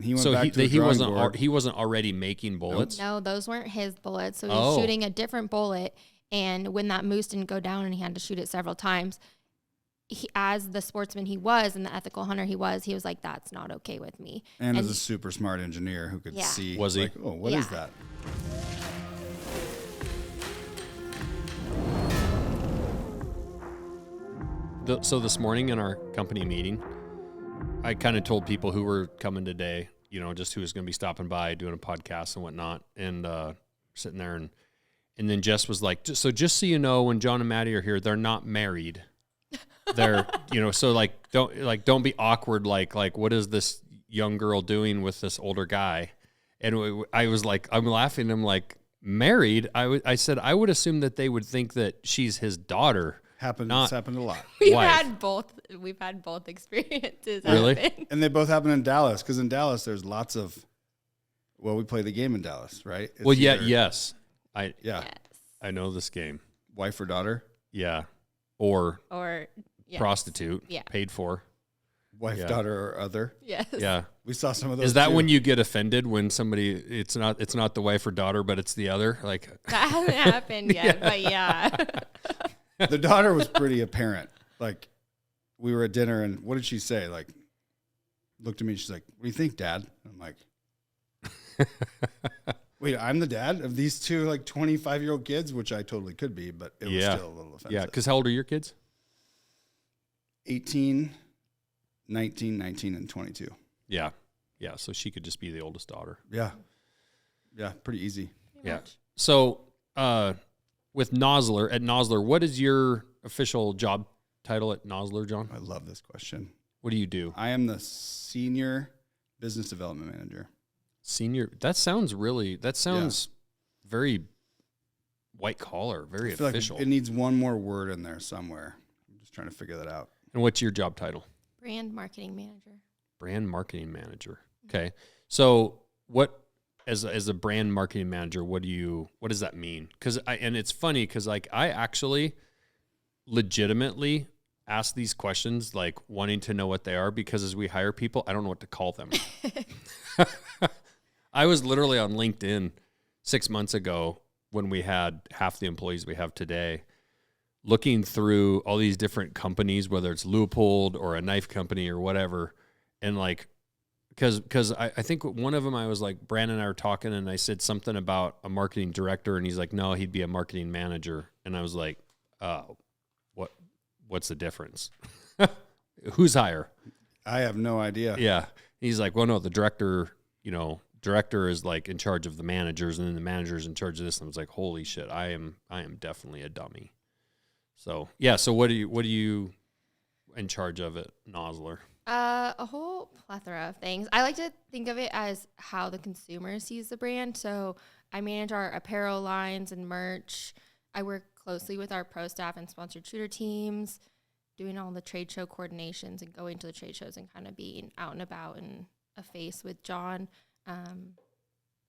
He went back to the drawing board. He wasn't already making bullets. No, those weren't his bullets. So he was shooting a different bullet, and when that moose didn't go down, and he had to shoot it several times, as the sportsman he was and the ethical hunter he was like, "That's not okay with me." And as a super smart engineer who could see, was he? Like, oh, what is that? So this morning in our company meeting, I kind of told people who were coming today, just who was going to be stopping by doing a podcast and whatnot, and sitting there, and then Jess was like, "So just so you know, when John and Maddie are here, they're not married. They're, so don't be awkward. Like what is this young girl doing with this older guy?" And I was like, I'm laughing. I'm like, married? I said I would assume that they would think that she's his daughter. It's happened a lot. We've had both experiences. Really? Happen. And they both happen in Dallas, because in Dallas there's lots of. Well, we play the game in Dallas, right? It's yes. Yes. I know this game. Wife or daughter? Yeah. Or yes. Prostitute. Yeah. Paid for. Wife, daughter, or other. Yes. Yeah. We saw some of those. Is that too. when you get offended when somebody it's not the wife or daughter, but it's the other? Like that hasn't happened yet, but yeah. The daughter was pretty apparent. Like, we were at dinner, and what did she say? Like, looked at me, and she's like, "What do you think, Dad?" I'm like, "Wait, I'm the dad of these two, like, 25-year-old kids," which I totally could be, but it was still a little offensive. Yeah, because how old are your kids? 18, 19, and 22. Yeah. Yeah, so she could just be the oldest daughter. Yeah. Yeah, pretty easy. Pretty much. So, with Nosler, what is your official job title at Nosler, John? I love this question. What do you do? I am the Senior Business Development Manager. Senior, that sounds very white collar, very official. Like it needs one more word in there somewhere. I'm just trying to figure that out. And what's your job title? Brand marketing manager. Brand marketing manager. Okay. So as a brand marketing manager, what does that mean? And it's funny because like I actually legitimately ask these questions, like wanting to know what they are, because as we hire people, I don't know what to call them. I was literally on LinkedIn 6 months ago when we had half the employees we have today, looking through all these different companies, whether it's Leupold or a knife company or whatever. And like, because I think one of them, I was like, Brandon and I were talking, and I said something about a marketing director, and he's like, no, he'd be a marketing manager. And I was like, what's the difference? Who's higher? I have no idea. Yeah. He's like, well, no, the director is like in charge of the managers, and then the manager is in charge of this. And I was like, holy shit, I am definitely a dummy. So yeah. So what are you in charge of at Nosler? A whole plethora of things. I like to think of it as how the consumer sees the brand. So I manage our apparel lines and merch. I work closely with our pro staff and sponsored shooter teams, doing all the trade show coordinations and going to the trade shows and kind of being out and about and a face with John. And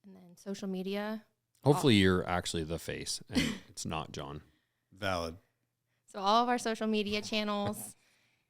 then social media. Hopefully you're actually the face and it's not John. Valid. So all of our social media channels.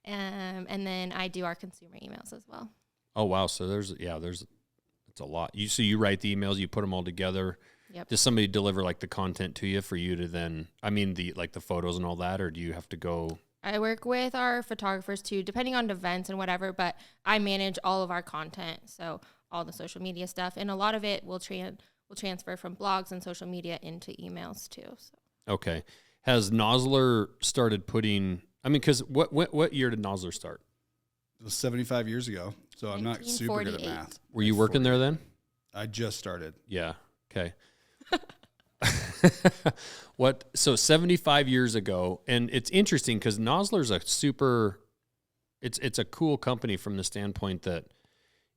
And then I do our consumer emails as well. Oh, wow. So it's a lot. You write the emails, you put them all together. Yep. Does somebody deliver like the content to you for you to then, the photos and all that, or do you have to go? I work with our photographers too, depending on events and whatever, but I manage all of our content. So all the social media stuff, and a lot of it will transfer from blogs and social media into emails too. So. Okay. Has Nosler started putting, because what year did Nosler start? It was 75 years ago, so I'm not super good at math. Were you working there then? I just started. Yeah. Okay. So 75 years ago, and it's interesting because Nosler's it's a cool company from the standpoint that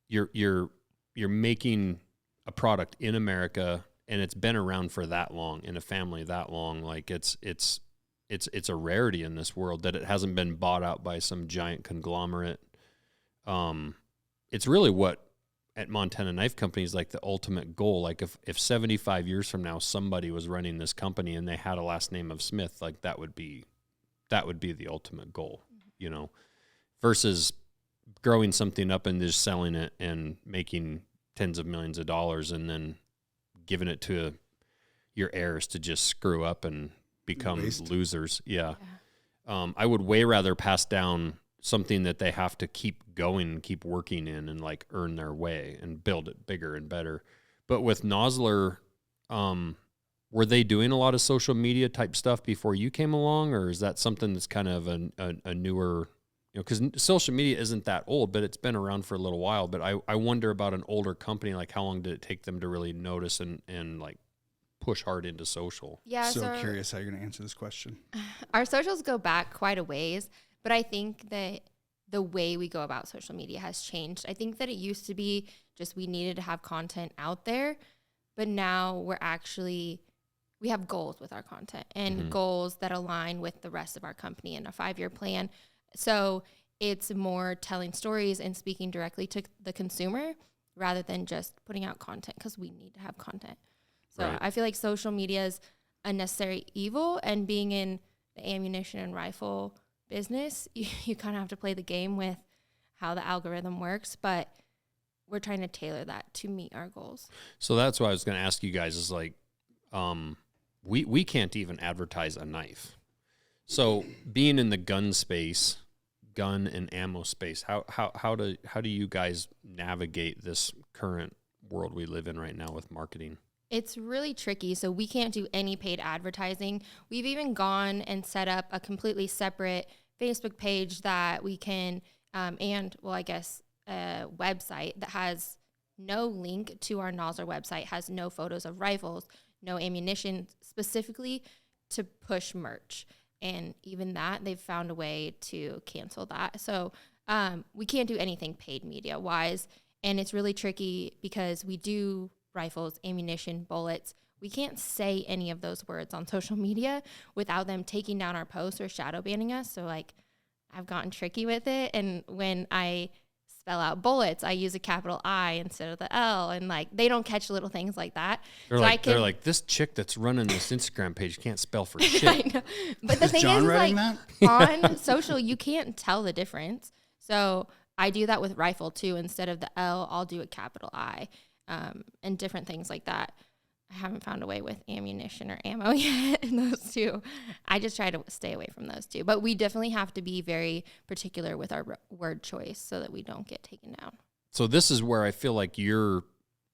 you're making a product in America, and it's been around for that long, in a family that long. Like it's a rarity in this world that it hasn't been bought out by some giant conglomerate. It's really what at Montana Knife Company is like the ultimate goal. Like if 75 years from now somebody was running this company and they had a last name of Smith, like that would be the ultimate goal, versus growing something up and just selling it and making tens of millions of dollars and then giving it to your heirs to just screw up and become losers. Yeah. I would way rather pass down something that they have to keep going and keep working in and like earn their way and build it bigger and better. But with Nosler, were they doing a lot of social media type stuff before you came along, or is that something that's kind of a newer, because social media isn't that old, but it's been around for a little while. But I wonder about an older company, like how long did it take them to really notice and like push hard into social? Yeah. So curious how you're going to answer this question. Our socials go back quite a ways, but I think that the way we go about social media has changed. I think that it used to be just we needed to have content out there, but now we have goals with our content and goals that align with the rest of our company and a 5-year plan. So it's more telling stories and speaking directly to the consumer rather than just putting out content because we need to have content. So Right. I feel like social media is a necessary evil, and being in the ammunition and rifle business, you kind of have to play the game with how the algorithm works, but we're trying to tailor that to meet our goals. So that's what I was going to ask you guys is like, we can't even advertise a knife. So being in the gun and ammo space, how do you guys navigate this current world we live in right now with marketing? It's really tricky. So we can't do any paid advertising. We've even gone and set up a completely separate Facebook page that we can, a website that has no link to our Nosler website, has no photos of rifles, no ammunition, specifically to push merch. And even that, they've found a way to cancel that. So we can't do anything paid media wise. And it's really tricky because we do rifles, ammunition, bullets. We can't say any of those words on social media without them taking down our posts or shadow banning us. So like I've gotten tricky with it. And when I spell out bullets, I use a capital I instead of the L, and like they don't catch little things like that. They're like this chick that's running this Instagram page can't spell for shit. I know. But the thing John is writing like that? on social, you can't tell the difference. So I do that with rifle too. Instead of the L, I'll do a capital I, and different things like that. I haven't found a way with ammunition or ammo yet in those two. I just try to stay away from those two. But we definitely have to be very particular with our word choice so that we don't get taken down. So this is where I feel like your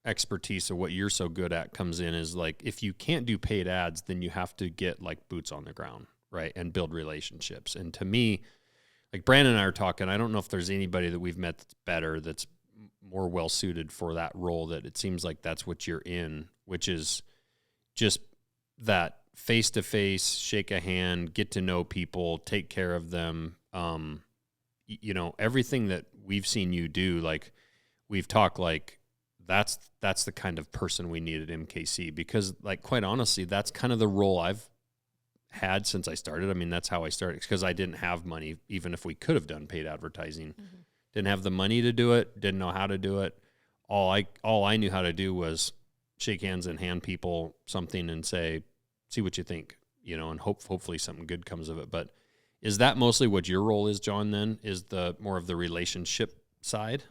expertise or what you're so good at comes in, is like, if you can't do paid ads, then you have to get like boots on the ground, right? And build relationships. And to me, like Brandon and I are talking, I don't know if there's anybody that we've met that's better, that's more well suited for that role, that it seems like that's what you're in, which is just that face-to-face, shake a hand, get to know people, take care of them. Everything that we've seen you do, like we've talked, like that's the kind of person we need at MKC, because like, quite honestly, that's kind of the role I've had since I started. I mean, that's how I started, because I didn't have money, even if we could have done paid advertising. Mm-hmm. Didn't have the money to do it, didn't know how to do it. All I knew how to do was shake hands and hand people something and say, see what you think, and hopefully something good comes of it. But is that mostly what your role is, John, then? Is the more of the relationship side,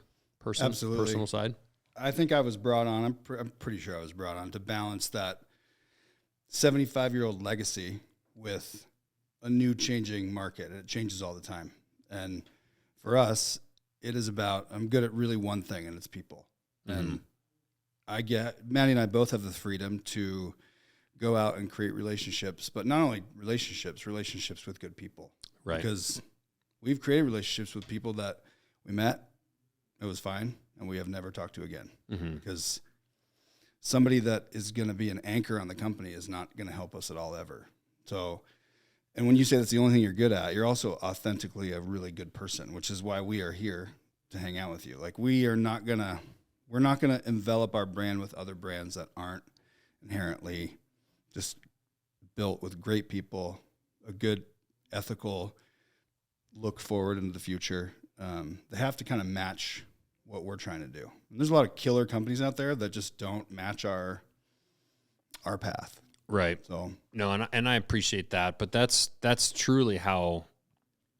Absolutely. Personal side? I think I was brought on, I'm pretty sure I was brought on to balance that 75-year-old legacy with a new changing market. And it changes all the time. And for us, it is about, I'm good at really one thing, and it's people. Mm-hmm. And Maddie and I both have the freedom to go out and create relationships, but not only relationships with good people. Right. Because we've created relationships with people that we met, it was fine, and we have never talked to again. Mm-hmm. Because somebody that is going to be an anchor on the company is not going to help us at all ever. So, and when you say that's the only thing you're good at, you're also authentically a really good person, which is why we are here to hang out with you. Like we're not going to envelop our brand with other brands that aren't inherently just built with great people, a good ethical look forward into the future. They have to kind of match what we're trying to do. And there's a lot of killer companies out there that just don't match our path. Right. So no, and I appreciate that, but that's truly how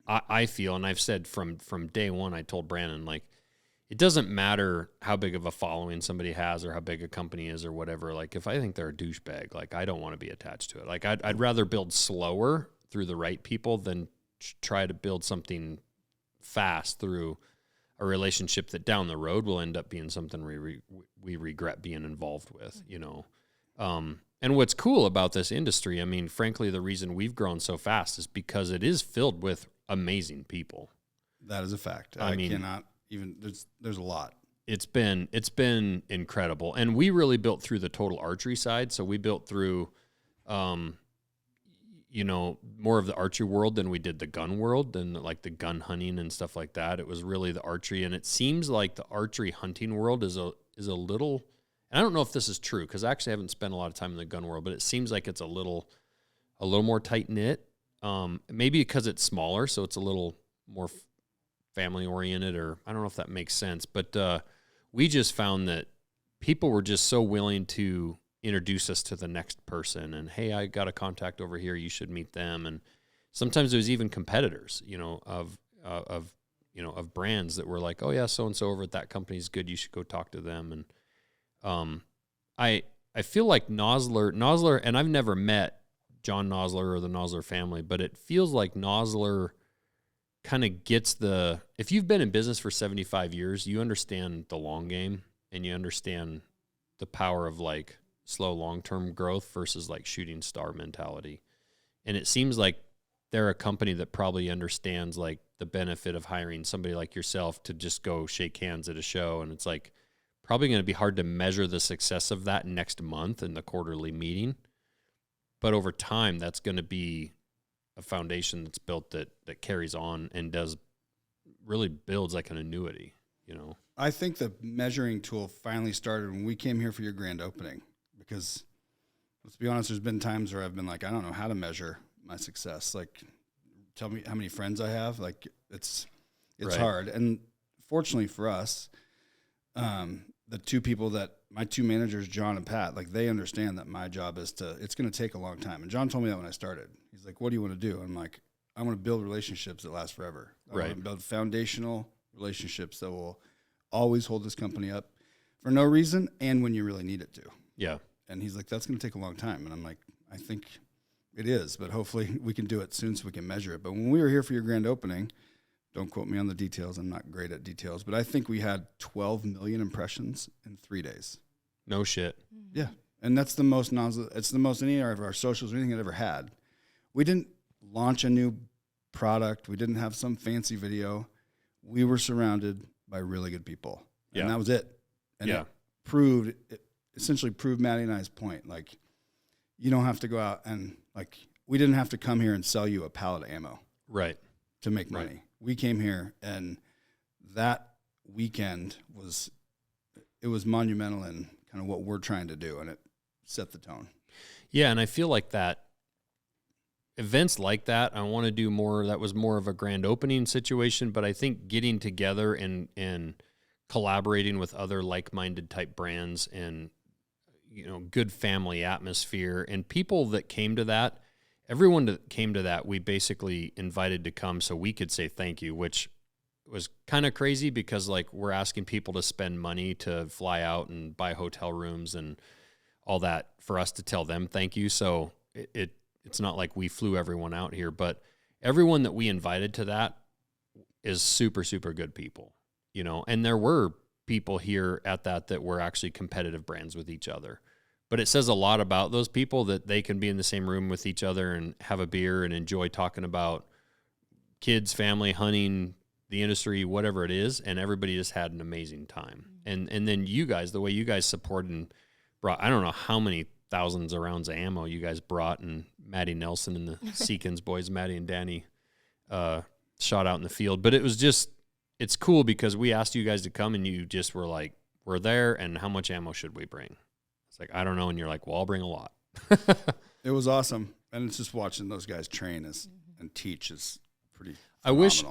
I feel, and I've said from day one, I told Brandon, like, it doesn't matter how big of a following somebody has or how big a company is or whatever. Like, if I think they're a douchebag, like, I don't want to be attached to it. Like, I'd rather build slower through the right people than try to build something fast through a relationship that down the road will end up being something we regret being involved with, you know. And what's cool about this industry, I mean, frankly, the reason we've grown so fast is because it is filled with amazing people. That is a fact. I mean, cannot even, there's a lot. It's been incredible. And we really built through the total archery side. So we built through, you know, more of the archery world than we did the gun world, than like the gun hunting and stuff like that. It was really the archery. And it seems like the archery hunting world is a little, and I don't know if this is true, because I actually haven't spent a lot of time in the gun world, but it seems like it's a little more tight knit. Maybe because it's smaller, so it's a little more family oriented, or I don't know if that makes sense. But we just found that people were just so willing to introduce us to the next person, and hey, I got a contact over here, you should meet them. And sometimes there was even competitors, you know, of brands that were like, oh yeah, so and so over at that company is good, you should go talk to them. And I feel like Nosler, and I've never met John Nosler or the Nosler family, but it feels like Nosler kind of gets if you've been in business for 75 years, you understand the long game, and you understand the power of like slow long-term growth versus like shooting star mentality. And it seems like they're a company that probably understands like the benefit of hiring somebody like yourself to just go shake hands at a show. And it's like probably going to be hard to measure the success of that next month in the quarterly meeting. But over time, that's going to be a foundation that's built that carries on and really builds like an annuity, you know? I think the measuring tool finally started when we came here for your grand opening, because let's be honest, there's been times where I've been like, I don't know how to measure my success. Like, tell me how many friends I have. Like, it's right. Hard. And fortunately for us, the two people my two managers, John and Pat, like, they understand that my job is it's going to take a long time. And John told me that when I started. He's like, what do you want to do? I'm like, I want to build relationships that last forever. I want to build foundational relationships that will always hold this company up for no reason and when you really need it to. Yeah. And he's like, that's going to take a long time. And I'm like, I think it is, but hopefully we can do it soon so we can measure it. But when we were here for your grand opening, don't quote me on the details, I'm not great at details, but I think we had 12 million impressions in 3 days. No shit. Yeah. And that's the most it's the most any of our socials or anything I'd ever had. We didn't launch a new product. We didn't have some fancy video. We were surrounded by really good people. Yeah. And that was it. And it essentially proved Maddie and I's point. Like, you don't have to go out and, like, we didn't have to come here and sell you a pallet of ammo. Right. To make money. Right. We came here, and that weekend was monumental in kind of what we're trying to do, and it set the tone. Yeah, and I feel like that events like that, I want to do more. That was more of a grand opening situation, but I think getting together and collaborating with other like-minded type brands and, you know, good family atmosphere and people that came to that, everyone that came to that, we basically invited to come so we could say thank you, which was kind of crazy because, like, we're asking people to spend money to fly out and buy hotel rooms and all that for us to tell them thank you. So it's not like we flew everyone out here, but everyone that we invited to that is super, super good people, you know, and there were people here at that were actually competitive brands with each other. But it says a lot about those people that they can be in the same room with each other and have a beer and enjoy talking about kids, family, hunting, the industry, whatever it is, and everybody just had an amazing time. And then you guys, the way you guys supported and brought, I don't know how many thousands of rounds of ammo you guys brought, and Maddie Nelson and the Seekins boys, Maddie and Danny, shot out in the field. But it was just, it's cool because we asked you guys to come and you just were like, we're there, and how much ammo should we bring? It's like, I don't know. And you're like, well, I'll bring a lot. It was awesome. And it's just watching those guys train and teach is pretty phenomenal. I wish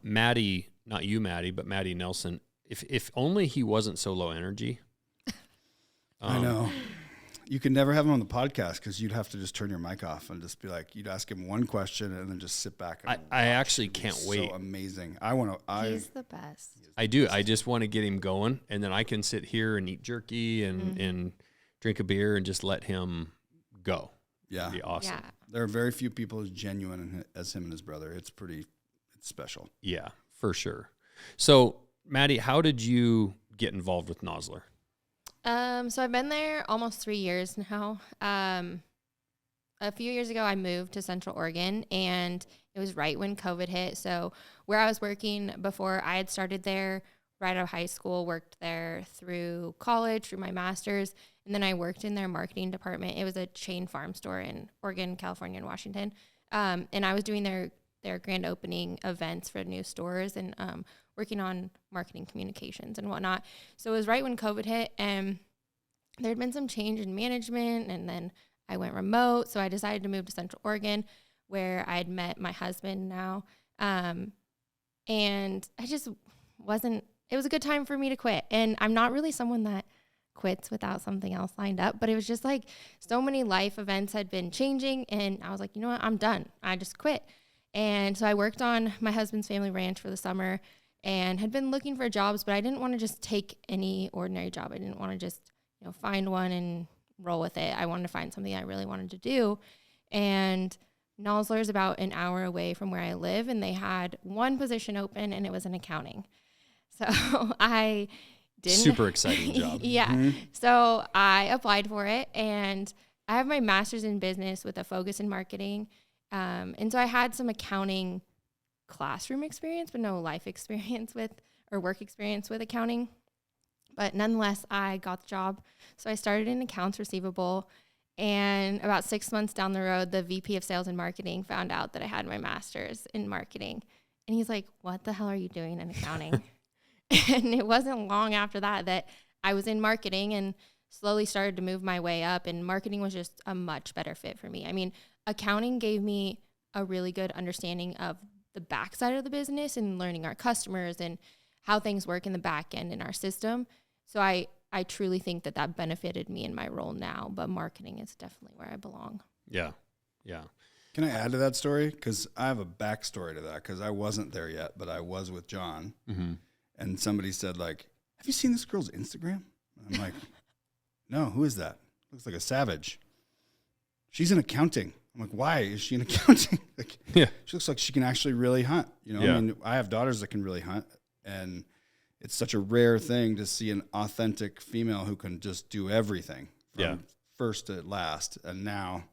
Maddie, not you, Maddie, but Maddie Nelson, if only he wasn't so low energy. I know. You could never have him on the podcast because you'd have to just turn your mic off and just be like, you'd ask him one question and then just sit back. And I actually can't wait. So amazing. I want to. He's the best. I do. I just want to get him going, and then I can sit here and eat jerky and drink a beer and just let him go. Yeah. It'd be awesome. Yeah. There are very few people as genuine as him and his brother. It's special. Yeah, for sure. So, Maddie, how did you get involved with Nosler? So I've been there almost 3 years now. A few years ago, I moved to Central Oregon, and it was right when COVID hit. So where I was working before, I had started there right out of high school, worked there through college, through my master's, and then I worked in their marketing department. It was a chain farm store in Oregon, California, and Washington. And I was doing their grand opening events for new stores and working on marketing communications and whatnot. So it was right when COVID hit, and there had been some change in management, and then I went remote. So I decided to move to Central Oregon, where I had met my husband now. And I just wasn't, it was a good time for me to quit. And I'm not really someone that quits without something else lined up, but it was just like so many life events had been changing, and I was like, you know what, I'm done. I just quit. And so I worked on my husband's family ranch for the summer and had been looking for jobs, but I didn't want to just take any ordinary job. I didn't want to just, find one and roll with it. I wanted to find something I really wanted to do. And Nosler is about an hour away from where I live, and they had one position open, and it was in accounting. So I didn't. Super exciting job. Yeah. Mm-hmm. So I applied for it, and I have my master's in business with a focus in marketing. And so I had some accounting classroom experience, but no life experience or work experience with accounting. But nonetheless, I got the job. So I started in accounts receivable, and about 6 months down the road, the VP of sales and marketing found out that I had my master's in marketing. And he's like, what the hell are you doing in accounting? And it wasn't long after that I was in marketing and slowly started to move my way up, and marketing was just a much better fit for me. I mean, accounting gave me a really good understanding of the backside of the business and learning our customers and how things work in the back end in our system. So I truly think that benefited me in my role now, but marketing is definitely where I belong. Yeah. Yeah. Can I add to that story? Because I have a backstory to that, because I wasn't there yet, but I was with John. Mm-hmm. And somebody said, like, have you seen this girl's Instagram? And I'm like, no, who is that? Looks like a savage. She's in accounting. I'm like, why is she in accounting? Like, yeah. She looks like she can actually really hunt. Yeah. I mean, I have daughters that can really hunt, and it's such a rare thing to see an authentic female who can just do everything from first to last. And now,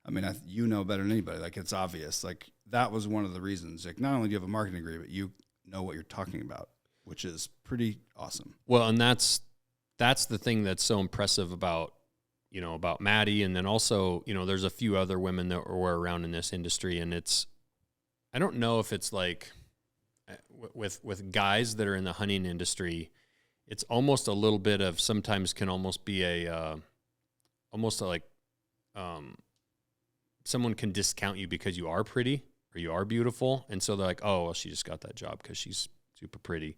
I mean, you know better than anybody. Like, it's obvious. Like, that was one of the reasons. Like, not only do you have a marketing degree, but you know what you're talking about, which is pretty awesome. Well, and that's the thing that's so impressive about Maddie. And then also, there's a few other women that were around in this industry, and I don't know if it's like with guys that are in the hunting industry, it's almost a little bit of, sometimes can almost be someone can discount you because you are pretty or you are beautiful. And so they're like, oh, well, she just got that job because she's super pretty.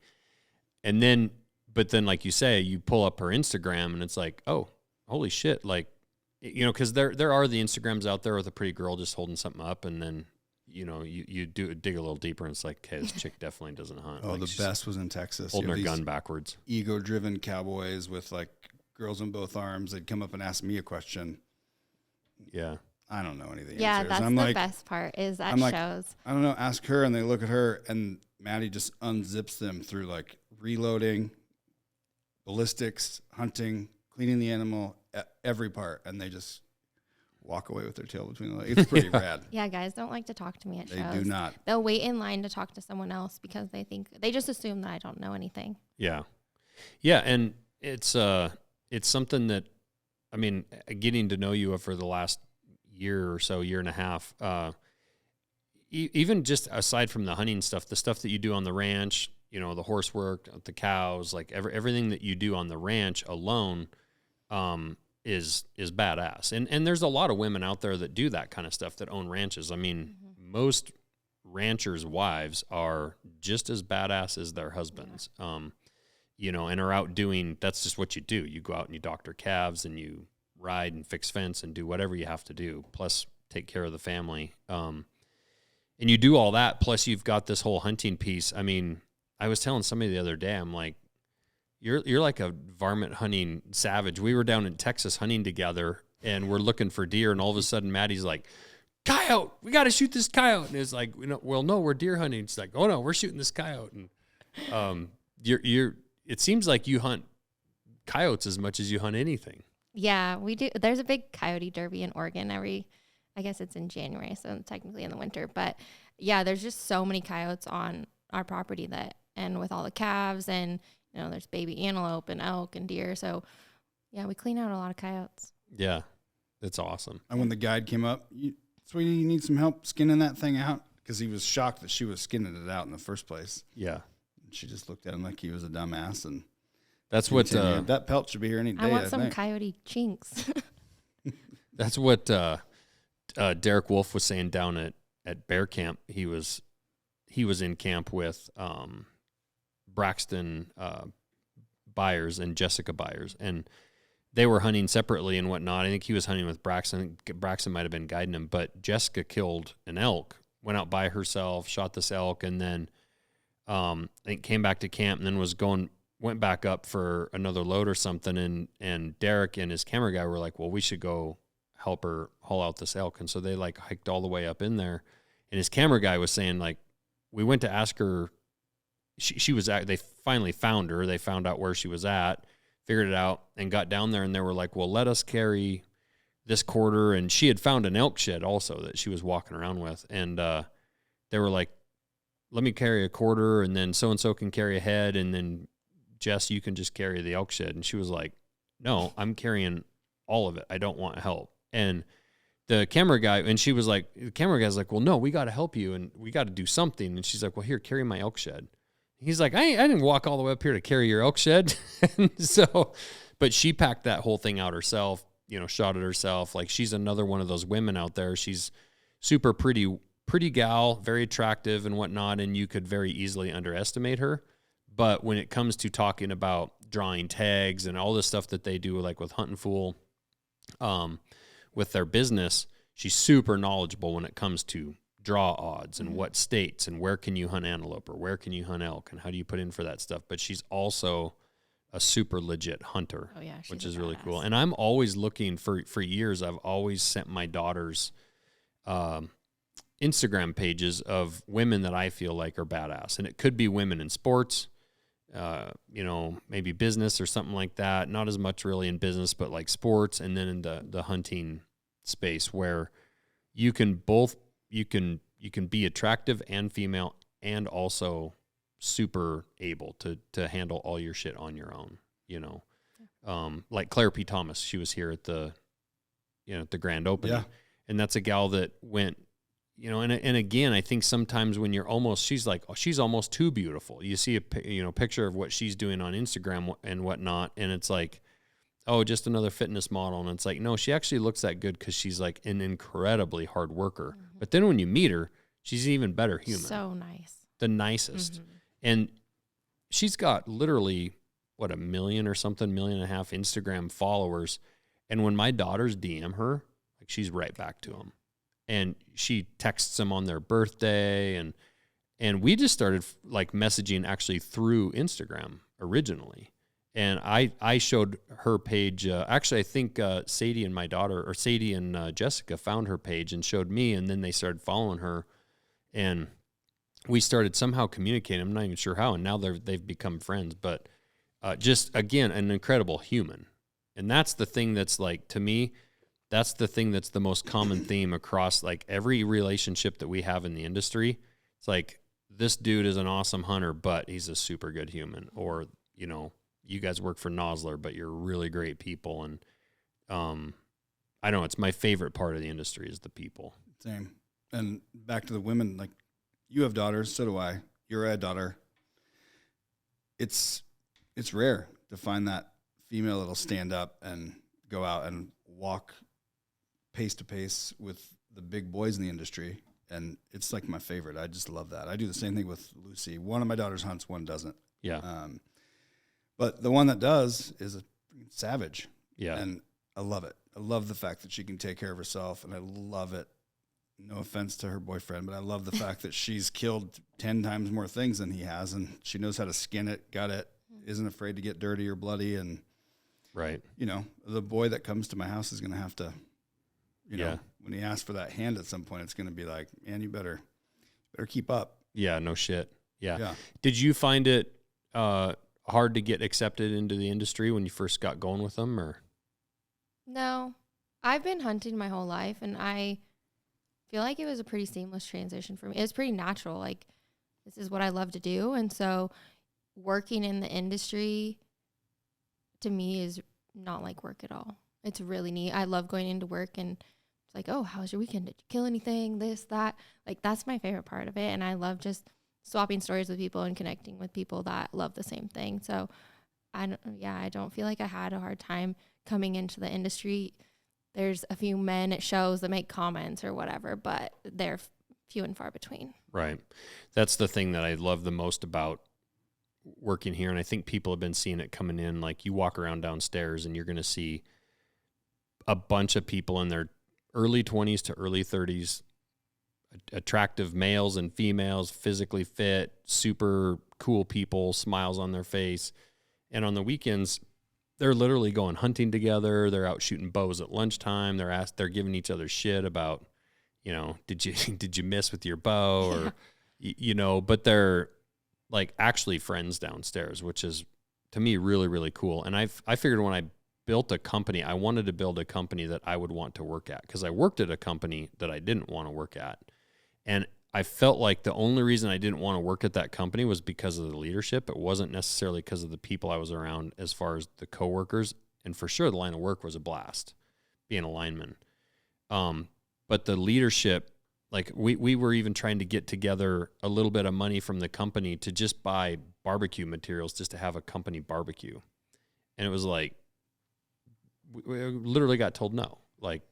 And then, but then, like you say, you pull up her Instagram and it's like, oh, holy shit. Like, because there are the Instagrams out there with a pretty girl just holding something up, and then, you do dig a little deeper and it's like, okay, this chick definitely doesn't hunt. Oh, like, the best was in Texas. Holding her gun backwards. Ego-driven cowboys with, like, girls in both arms. They'd come up and ask me a question. Yeah. I don't know anything. Yeah, answers. that's I'm the like, best part is that I'm like, shows. I don't know, ask her, and they look at her, and Maddie just unzips them through, like, reloading, ballistics, hunting, cleaning the animal, every part, and they just walk away with their tail between the legs. It's pretty rad. Yeah, guys don't like to talk to me at shows. They do not. They'll wait in line to talk to someone else because they just assume that I don't know anything. Yeah. Yeah, and it's something that, I mean, getting to know you for the last year or so, year and a half, even just aside from the hunting stuff, the stuff that you do on the ranch, the horse work, the cows, like everything that you do on the ranch alone, is badass. And there's a lot of women out there that do that kind of stuff, that own ranches. I mean, most ranchers' wives are just as badass as their husbands, and are out doing, that's just what you do. You go out and you doctor calves and you ride and fix fence and do whatever you have to do, plus take care of the family. And you do all that, plus you've got this whole hunting piece. I mean, I was telling somebody the other day, I'm like, you're like a varmint hunting savage. We were down in Texas hunting together, and we're looking for deer, and all of a sudden Maddie's like, coyote, we got to shoot this coyote. And it's like, well, no, we're deer hunting. It's like, oh no, we're shooting this coyote. And it seems like you hunt coyotes as much as you hunt anything. Yeah, we do. There's a big coyote derby in Oregon I guess it's in January, so technically in the winter. But yeah, there's just so many coyotes on our property and with all the calves, and there's baby antelope and elk and deer. So yeah, we clean out a lot of coyotes. Yeah, it's awesome. And when the guide came up, sweetie, you need some help skinning that thing out? Because he was shocked that she was skinning it out in the first place. Yeah. And she just looked at him like he was a dumbass. And that's what that pelt should be here any day. I want some coyote chinks. That's what Derek Wolf was saying down at Bear Camp. He was in camp with Braxton Byers and Jessica Byers, and they were hunting separately and whatnot. I think he was hunting with Braxton. I think Braxton might have been guiding him, but Jessica killed an elk, went out by herself, shot this elk, and then I think came back to camp and then went back up for another load or something. And Derek and his camera guy were like, well, we should go help her haul out this elk. And so they like hiked all the way up in there. And his camera guy was saying, like, we went to ask her, they finally found her. They found out where she was at, figured it out, and got down there, and they were like, well, let us carry this quarter. And she had found an elk shed also that she was walking around with. And they were like, let me carry a quarter, and then so-and-so can carry a head, and then Jess, you can just carry the elk shed. And she was like, no, I'm carrying all of it. I don't want help. And the camera guy, and she was like, the camera guy's like, well, no, we got to help you, and we got to do something. And she's like, well, here, carry my elk shed. He's like, I didn't walk all the way up here to carry your elk shed. But she packed that whole thing out herself, shot it herself. Like, she's another one of those women out there. She's super pretty gal, very attractive and whatnot, and you could very easily underestimate her. But when it comes to talking about drawing tags and all this stuff that they do, like with Hunt and Fool, with their business, she's super knowledgeable when it comes to draw odds and what states and where can you hunt antelope or where can you hunt elk and how do you put in for that stuff. But she's also a super legit hunter, which is really cool. And I'm always looking for years. I've always sent my daughters Instagram pages of women that I feel like are badass. And it could be women in sports, maybe business or something like that. Not as much really in business, but like sports, and then in the hunting space where you can be attractive and female and also super able to handle all your shit on your own, like Claire P. Thomas, she was here at the grand opening. Yeah. And that's a gal that went, and again, I think sometimes when she's almost too beautiful. You see a picture of what she's doing on Instagram and whatnot, and it's like, oh, just another fitness model. And it's like, no, she actually looks that good because she's like an incredibly hard worker. Mm-hmm. But then when you meet her, she's an even better human. So nice. The nicest. Mm-hmm. And she's got literally, 1 million or something, 1.5 million Instagram followers. And when my daughters DM her, like, she's right back to them. And she texts them on their birthday. And we just started like messaging actually through Instagram originally. And I showed her page. Actually, I think Sadie and Jessica found her page and showed me, and then they started following her, and we started somehow communicating. I'm not even sure how, and now they've become friends. But just again, an incredible human, and that's the thing that's like, to me, that's the thing that's the most common theme across like every relationship that we have in the industry. It's like, this dude is an awesome hunter, but he's a super good human, or you guys work for Nosler, but you're really great people. And I know it's my favorite part of the industry is the people. Same. And back to the women, like, you have daughters, so do I. You're a daughter. It's rare to find that female that'll stand up and go out and walk pace to pace with the big boys in the industry. And it's like my favorite. I just love that. I do the same thing with Lucy. One of my daughters hunts, one doesn't. Yeah. But the one that does is a savage. Yeah. And I love it. love the fact that she can take care of herself, and I love it. No offense to her boyfriend, but I love the fact that she's killed 10 times more things than he has, and she knows how to skin it, gut it, isn't afraid to get dirty or bloody. And, right. you know, the boy that comes to my house is going to have to, you know, when he asks for that hand at some point, it's going to be like, man, you better keep up. Yeah, no shit. Yeah. Did you find it hard to get accepted into the industry when you first got going with them, or? No, I've been hunting my whole life, and I feel like it was a pretty seamless transition for me. It was pretty natural. Like, this is what I love to do. And so working in the industry to me is not like work at all. It's really neat. I love going into work and it's like, oh, how was your weekend? Did you kill anything? This, that. Like, that's my favorite part of it. And I love just swapping stories with people and connecting with people that love the same thing. So I don't feel like I had a hard time coming into the industry. There's a few men at shows that make comments or whatever, but they're few and far between. Right. That's the thing that I love the most about working here. And I think people have been seeing it coming in. Like, you walk around downstairs and you're going to see a bunch of people in their early 20s to early 30s, attractive males and females, physically fit, super cool people, smiles on their face. And on the weekends, they're literally going hunting together. They're out shooting bows at lunchtime. They're giving each other shit about, you know, did you miss with your bow, or, you know, but they're like actually friends downstairs, which is to me really, really cool. And I figured when I built a company, I wanted to build a company that I would want to work at, because I worked at a company that I didn't want to work at. And I felt like the only reason I didn't want to work at that company was because of the leadership. It wasn't necessarily because of the people I was around as far as the coworkers. And for sure, the line of work was a blast, being a lineman. But the leadership, like we were even trying to get together a little bit of money from the company to just buy barbecue materials just to have a company barbecue. And it was like, we literally got told no. Like,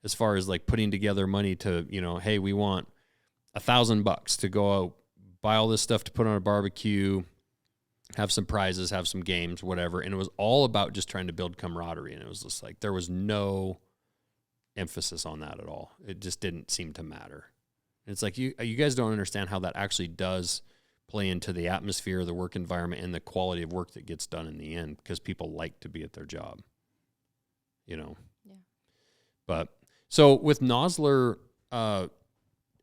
as far as like putting together money to, you know, hey, we want $1,000 to go out, buy all this stuff to put on a barbecue, have some prizes, have some games, whatever. And it was all about just trying to build camaraderie. And it was just like, there was no emphasis on that at all. It just didn't seem to matter. And it's like, you guys don't understand how that actually does play into the atmosphere, the work environment, and the quality of work that gets done in the end, because people like to be at their job, you know? Yeah. But so with Nosler,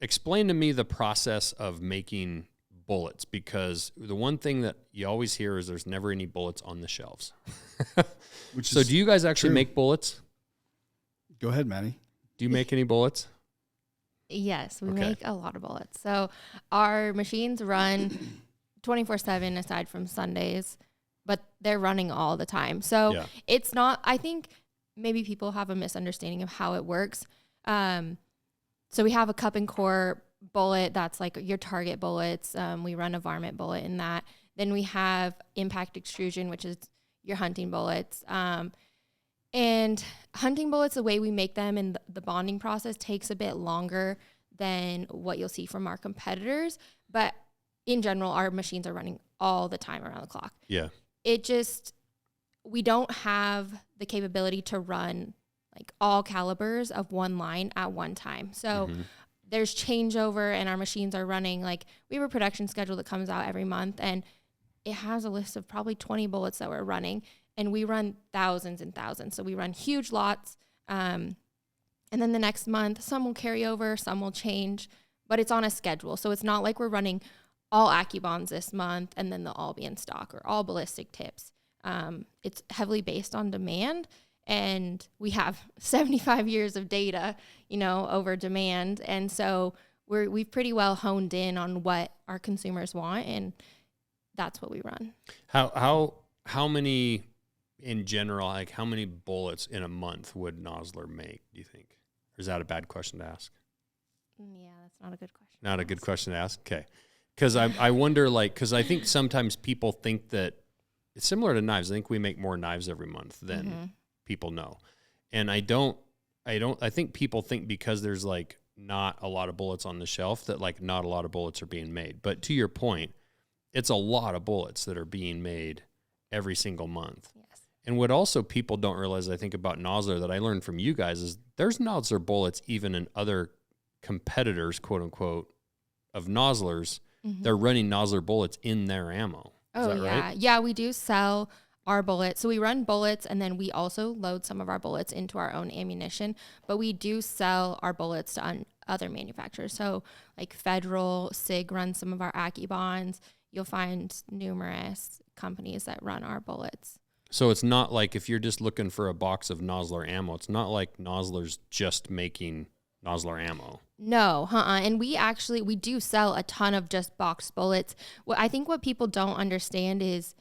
explain to me the process of making bullets, because the one thing that you always hear is there's never any bullets on the shelves. So do you guys actually make bullets? Go ahead, Maddie. Do you make any bullets? Yes, we make a lot of bullets. So our machines run 24/7 aside from Sundays, but they're running all the time. So it's not, I think maybe people have a misunderstanding of how it works. So we have a cup and core bullet that's like your target bullets. We run a varmint bullet in that. Then we have impact extrusion, which is your hunting bullets. And hunting bullets, the way we make them and the bonding process takes a bit longer than what you'll see from our competitors. But in general, our machines are running all the time around the clock. Yeah. We don't have the capability to run like all calibers of one line at one time. So there's changeover, and our machines are running, like, we have a production schedule that comes out every month, and it has a list of probably 20 bullets that we're running, and we run thousands and thousands. So we run huge lots. And then the next month, some will carry over, some will change, but it's on a schedule. So it's not like we're running all Accubonds this month and then they'll all be in stock, or all ballistic tips. It's heavily based on demand. And we have 75 years of data, you know, over demand. And so we've pretty well honed in on what our consumers want, and that's what we run. How many in general, like how many bullets in a month would Nosler make, do you think? Or is that a bad question to ask? Yeah, that's not a good question. Not a good question to ask? Okay. Because I wonder, like, because I think sometimes people think that it's similar to knives. I think we make more knives every month than people know. And I think people think because there's like not a lot of bullets on the shelf that like not a lot of bullets are being made. But to your point, it's a lot of bullets that are being made every single month. Yes. And what also people don't realize, I think, about Nosler that I learned from you guys is there's Nosler bullets even in other competitors, quote unquote, of Noslers. They're running Nosler bullets in their ammo. Is that yeah. right? Yeah, we do sell our bullets. So we run bullets, and then we also load some of our bullets into our own ammunition. But we do sell our bullets to other manufacturers. So like Federal, SIG runs some of our Accubonds. You'll find numerous companies that run our bullets. So it's not like if you're just looking for a box of Nosler ammo, it's not like Nosler's just making Nosler ammo. No, and we do sell a ton of just boxed bullets. I think what people don't understand is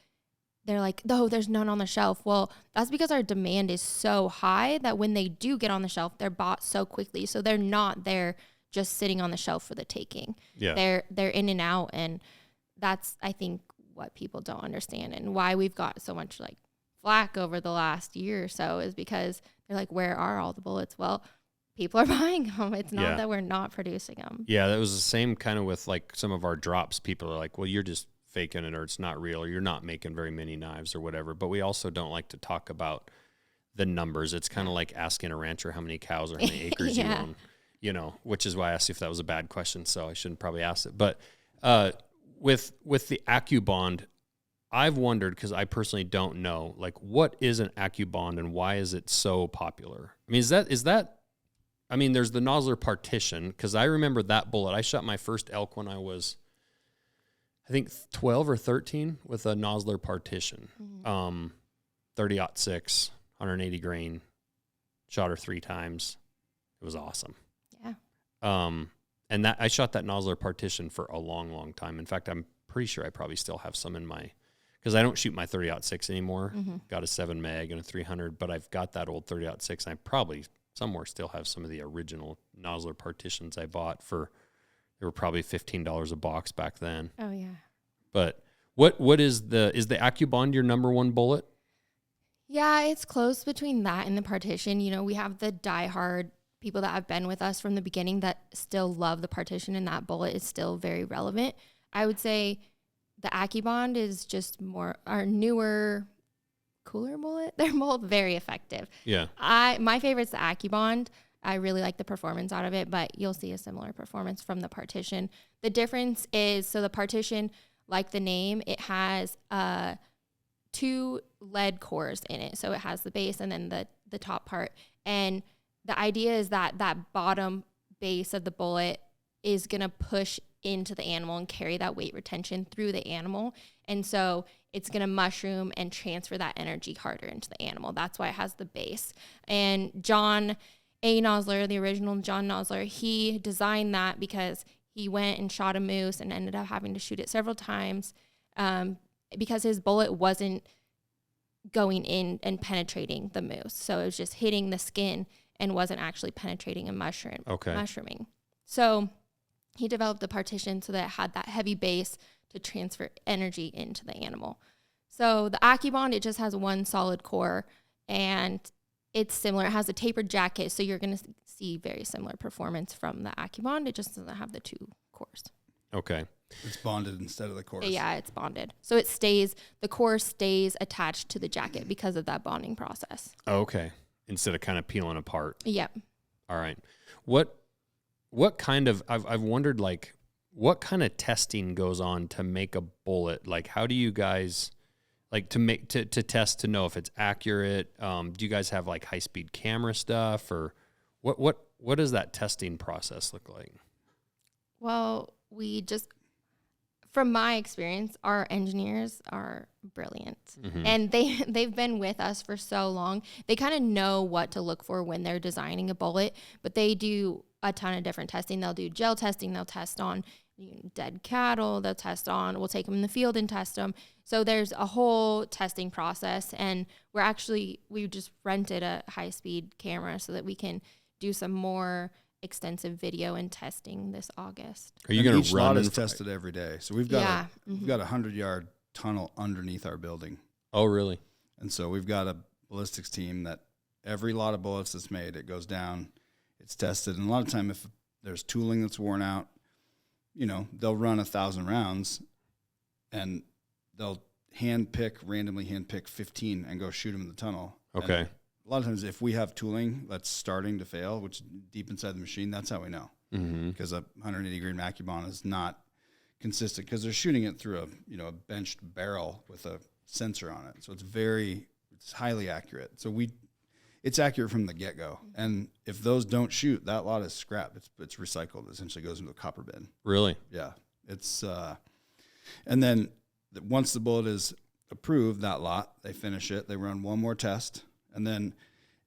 they're like, oh, there's none on the shelf. Well, that's because our demand is so high that when they do get on the shelf, they're bought so quickly. So they're not there just sitting on the shelf for the taking. Yeah. They're in and out, and that's, I think, what people don't understand and why we've got so much like flack over the last year or so is because they're like, where are all the bullets? Well, people are buying them. It's not that we're not producing them. Yeah, that was the same kind of with like some of our drops. People are like, well, you're just faking it, or it's not real, or you're not making very many knives or whatever. But we also don't like to talk about the numbers. It's kind of like asking a rancher how many cows or how many acres you own, you know, which is why I asked you if that was a bad question. So I shouldn't probably ask it. But with the Accubond, I've wondered, because I personally don't know, like, what is an Accubond and why is it so popular? I mean, is that I mean, there's the Nosler partition, because I remember that bullet. I shot my first elk when I was, I think, 12 or 13 with a Nosler partition. 30-06, 180 grain, shot her 3 times. It was awesome. Yeah. And that I shot that Nosler partition for a long, long time. In fact, I'm pretty sure I probably still have some in my, because I don't shoot my 30-06 anymore. Got a 7 mag and a 300, but I've got that old 30-06, and I probably somewhere still have some of the original Nosler partitions I bought for, they were probably $15 a box back then. Oh yeah. But what is the Accubond your number one bullet? Yeah, it's close between that and the partition. You know, we have the diehard people that have been with us from the beginning that still love the partition, and that bullet is still very relevant. I would say the Accubond is just more our newer, cooler bullet. They're both very effective. Yeah. My favorite's the Accubond. I really like the performance out of it, but you'll see a similar performance from the partition. The difference is, so the partition, like the name, it has 2 lead cores in it. So it has the base and then the top part. And the idea is that that bottom base of the bullet is going to push into the animal and carry that weight retention through the animal. And so it's going to mushroom and transfer that energy harder into the animal. That's why it has the base. And John A. Nosler, the original John Nosler, he designed that because he went and shot a moose and ended up having to shoot it several times because his bullet wasn't going in and penetrating the moose. So it was just hitting the skin and wasn't actually penetrating and mushrooming. So he developed the partition so that it had that heavy base to transfer energy into the animal. So the Accubond, it just has 1 solid core, and it's similar. It has a tapered jacket, so you're going to see very similar performance from the Accubond. It just doesn't have the 2 cores. Okay. It's bonded instead of the cores. Yeah, it's bonded. So the core stays attached to the jacket because of that bonding process. Okay. Instead of kind of peeling apart. Yep. All right. What kind of, I've wondered, like, what kind of testing goes on to make a bullet? Like, how do you guys, like, to test to know if it's accurate? Do you guys have like high speed camera stuff, or what does that testing process look like? Well, from my experience, our engineers are brilliant, and they've been with us for so long. They kind of know what to look for when they're designing a bullet, but they do a ton of different testing. They'll do gel testing. They'll test on dead cattle. We'll take them in the field and test them. So there's a whole testing process, and we just rented a high-speed camera so that we can do some more extensive video and testing this August. Are you going to run? Lot is tested every day. So we've got we've got a 100-yard tunnel underneath our building. Oh, really? And so we've got a ballistics team that every lot of bullets that's made, it goes down, it's tested. And a lot of time, if there's tooling that's worn out, you know, they'll run 1,000 rounds and they'll randomly hand pick 15 and go shoot them in the tunnel. Okay. And a lot of times if we have tooling that's starting to fail, which is deep inside the machine, that's how we know. Because a 180 grain Accubond is not consistent because they're shooting it through a benched barrel with a sensor on it. So it's highly accurate. So it's accurate from the get-go. And if those don't shoot, that lot is scrap. It's recycled. It essentially goes into a copper bin. Really? Yeah. It's and then once the bullet is approved, that lot, they finish it. They run one more test, and then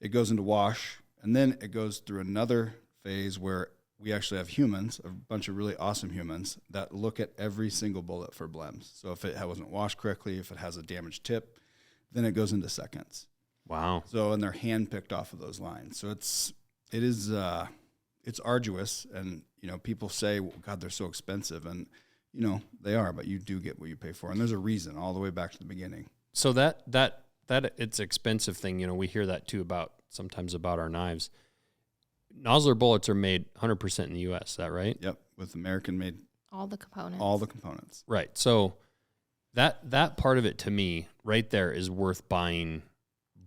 it goes into wash, and then it goes through another phase where we actually have humans, a bunch of really awesome humans, that look at every single bullet for blems. So if it wasn't washed correctly, if it has a damaged tip, then it goes into seconds. Wow. So, and they're hand-picked off of those lines. So it is arduous, and, people say, well, God, they're so expensive, and, they are, but you do get what you pay for. And there's a reason all the way back to the beginning. So that it's expensive thing, we hear that too sometimes about our knives. Nosler bullets are made 100% in the U.S., is that right? Yep, with American-made. All the components. Right. So that part of it to me right there is worth buying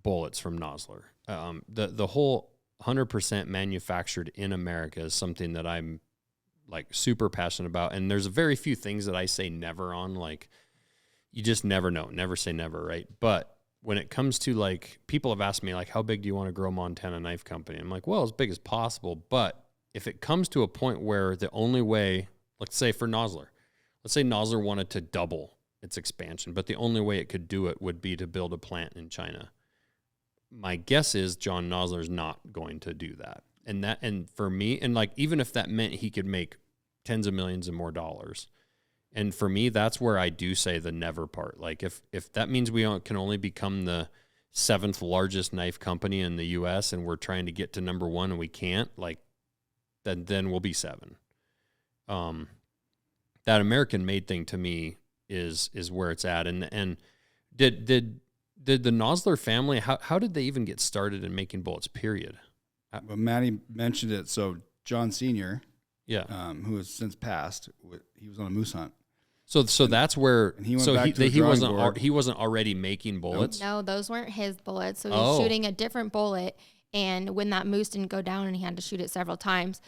bullets from Nosler. The whole 100% manufactured in America is something that I'm like super passionate about. And there's very few things that I say never on. Like, you just never know. Never say never, right? But when it comes to, like, people have asked me, like, how big do you want to grow Montana Knife Company? I'm like, well, as big as possible. But if it comes to a point where the only way, let's say for Nosler, let's say Nosler wanted to double its expansion, but the only way it could do it would be to build a plant in China. My guess is John Nosler's not going to do that. And for me, and like, even if that meant he could make tens of millions and more dollars, and for me, that's where I do say the never part. Like, if that means we can only become the 7th largest knife company in the U.S. and we're trying to get to number 1 and we can't, like, then we'll be 7. That American made thing to me is where it's at. And did the Nosler family, how did they even get started in making bullets, period? Well, Maddie mentioned it. So John Sr., yeah, who has since passed, he was on a moose hunt. So that's where, and he went back to the he wasn't already making bullets? No, those weren't his bullets. So he was shooting a different bullet, and when that moose didn't go down and he had to shoot it several times,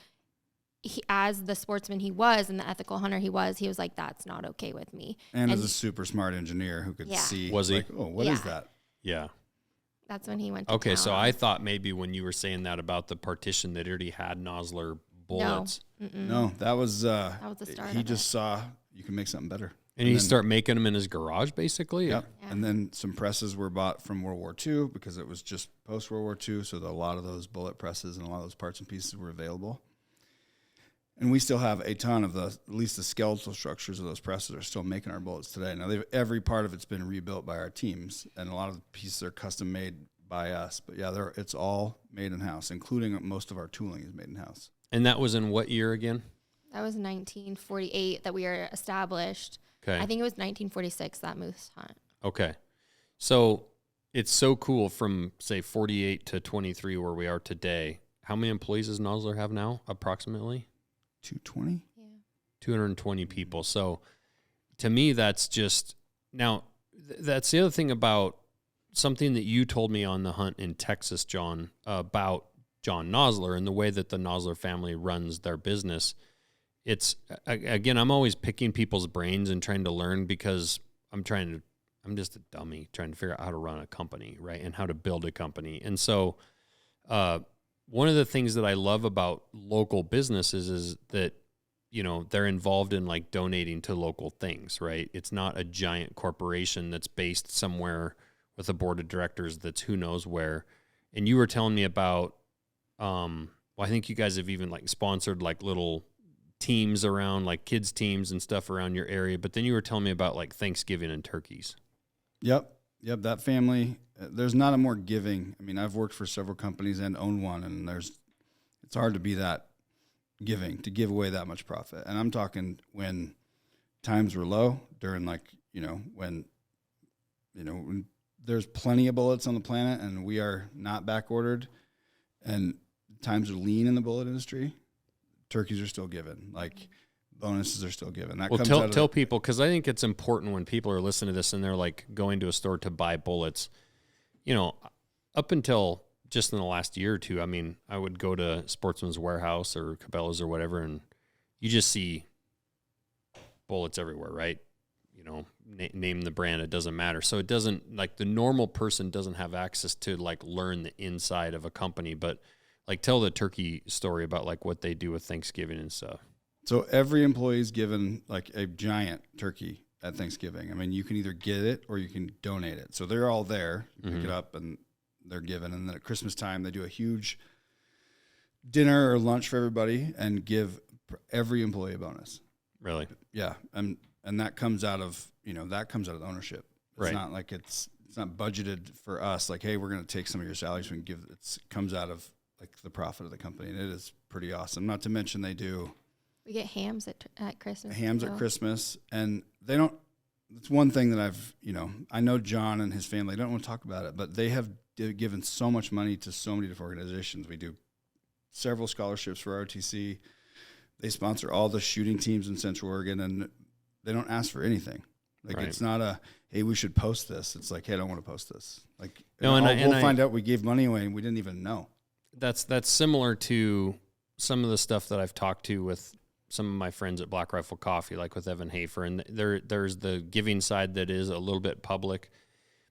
as the sportsman he was and the ethical hunter he was like, that's not okay with me. And as a super smart engineer who could see. Was he? Like, oh, what is that? Yeah. That's when he went to Okay, town. so I thought maybe when you were saying that about the partition that already had Nosler bullets. No, that was the start he of just saw you can make something better. And he started making them in his garage, basically? Yep. Yeah. And then some presses were bought from World War II because it was just post-World War II, so a lot of those bullet presses and a lot of those parts and pieces were available. And we still have a ton of at least the skeletal structures of those presses are still making our bullets today. Now, every part of it's been rebuilt by our teams, and a lot of the pieces are custom made by us. But yeah, it's all made in-house, including most of our tooling is made in-house. And that was in what year again? That was 1948 that we were established. Okay. I think it was 1946, that moose hunt. Okay. So it's so cool from, say, 48 to 23 where we are today. How many employees does Nosler have now, approximately? 220? Yeah. 220 people. So to me, that's just... Now, that's the other thing about something that you told me on the hunt in Texas, John, about John Nosler and the way that the Nosler family runs their business. It's, again, I'm always picking people's brains and trying to learn because I'm just a dummy trying to figure out how to run a company, right? And how to build a company. And so one of the things that I love about local businesses is that, they're involved in like donating to local things, right? It's not a giant corporation that's based somewhere with a board of directors that's who knows where. And you were telling me about, I think you guys have even like sponsored like little teams around, like kids teams and stuff around your area. But then you were telling me about like Thanksgiving and turkeys. Yep. That family, there's not a more giving. I mean, I've worked for several companies and owned one, and it's hard to be that giving, to give away that much profit. And I'm talking when times were low during when there's plenty of bullets on the planet and we are not back ordered and times are lean in the bullet industry, turkeys are still given. Like bonuses are still given. That Well, comes tell people, because I think it's important when people are listening to this and they're like going to a store to buy bullets. You know, up until just in the last year or two, I mean, I would go to Sportsman's Warehouse or Cabela's or whatever, and you just see bullets everywhere, right? You know, name the brand, it doesn't matter. So it doesn't, like, the normal person doesn't have access to, like, learn the inside of a company. But, like, tell the turkey story about, like, what they do with Thanksgiving and stuff. So every employee is given, like, a giant turkey at Thanksgiving. I mean, you can either get it or you can donate it. So they're all there. You pick it up and they're given. And then at Christmas time, they do a huge dinner or lunch for everybody and give every employee a bonus. Really? Yeah. And that comes out of, you know, that comes out of ownership. It's Right. not like it's not budgeted for us. Like, hey, we're going to take some of your salaries and give, it comes out of, like, the profit of the company. And it is pretty awesome. Not to mention they do We get hams at Christmas. hams at Christmas, and they don't. It's one thing that I've, you know, I know John and his family. I don't want to talk about it, but they have given so much money to so many different organizations. We do several scholarships for ROTC. They sponsor all the shooting teams in Central Oregon, and they don't ask for anything. Like, Right. it's not a, hey, we should post this. It's like, hey, I don't want to post this. Like, No, we'll find out we gave money away and we didn't even know. That's similar to some of the stuff that I've talked to with some of my friends at Black Rifle Coffee, like with Evan Hafer, and there's the giving side that is a little bit public,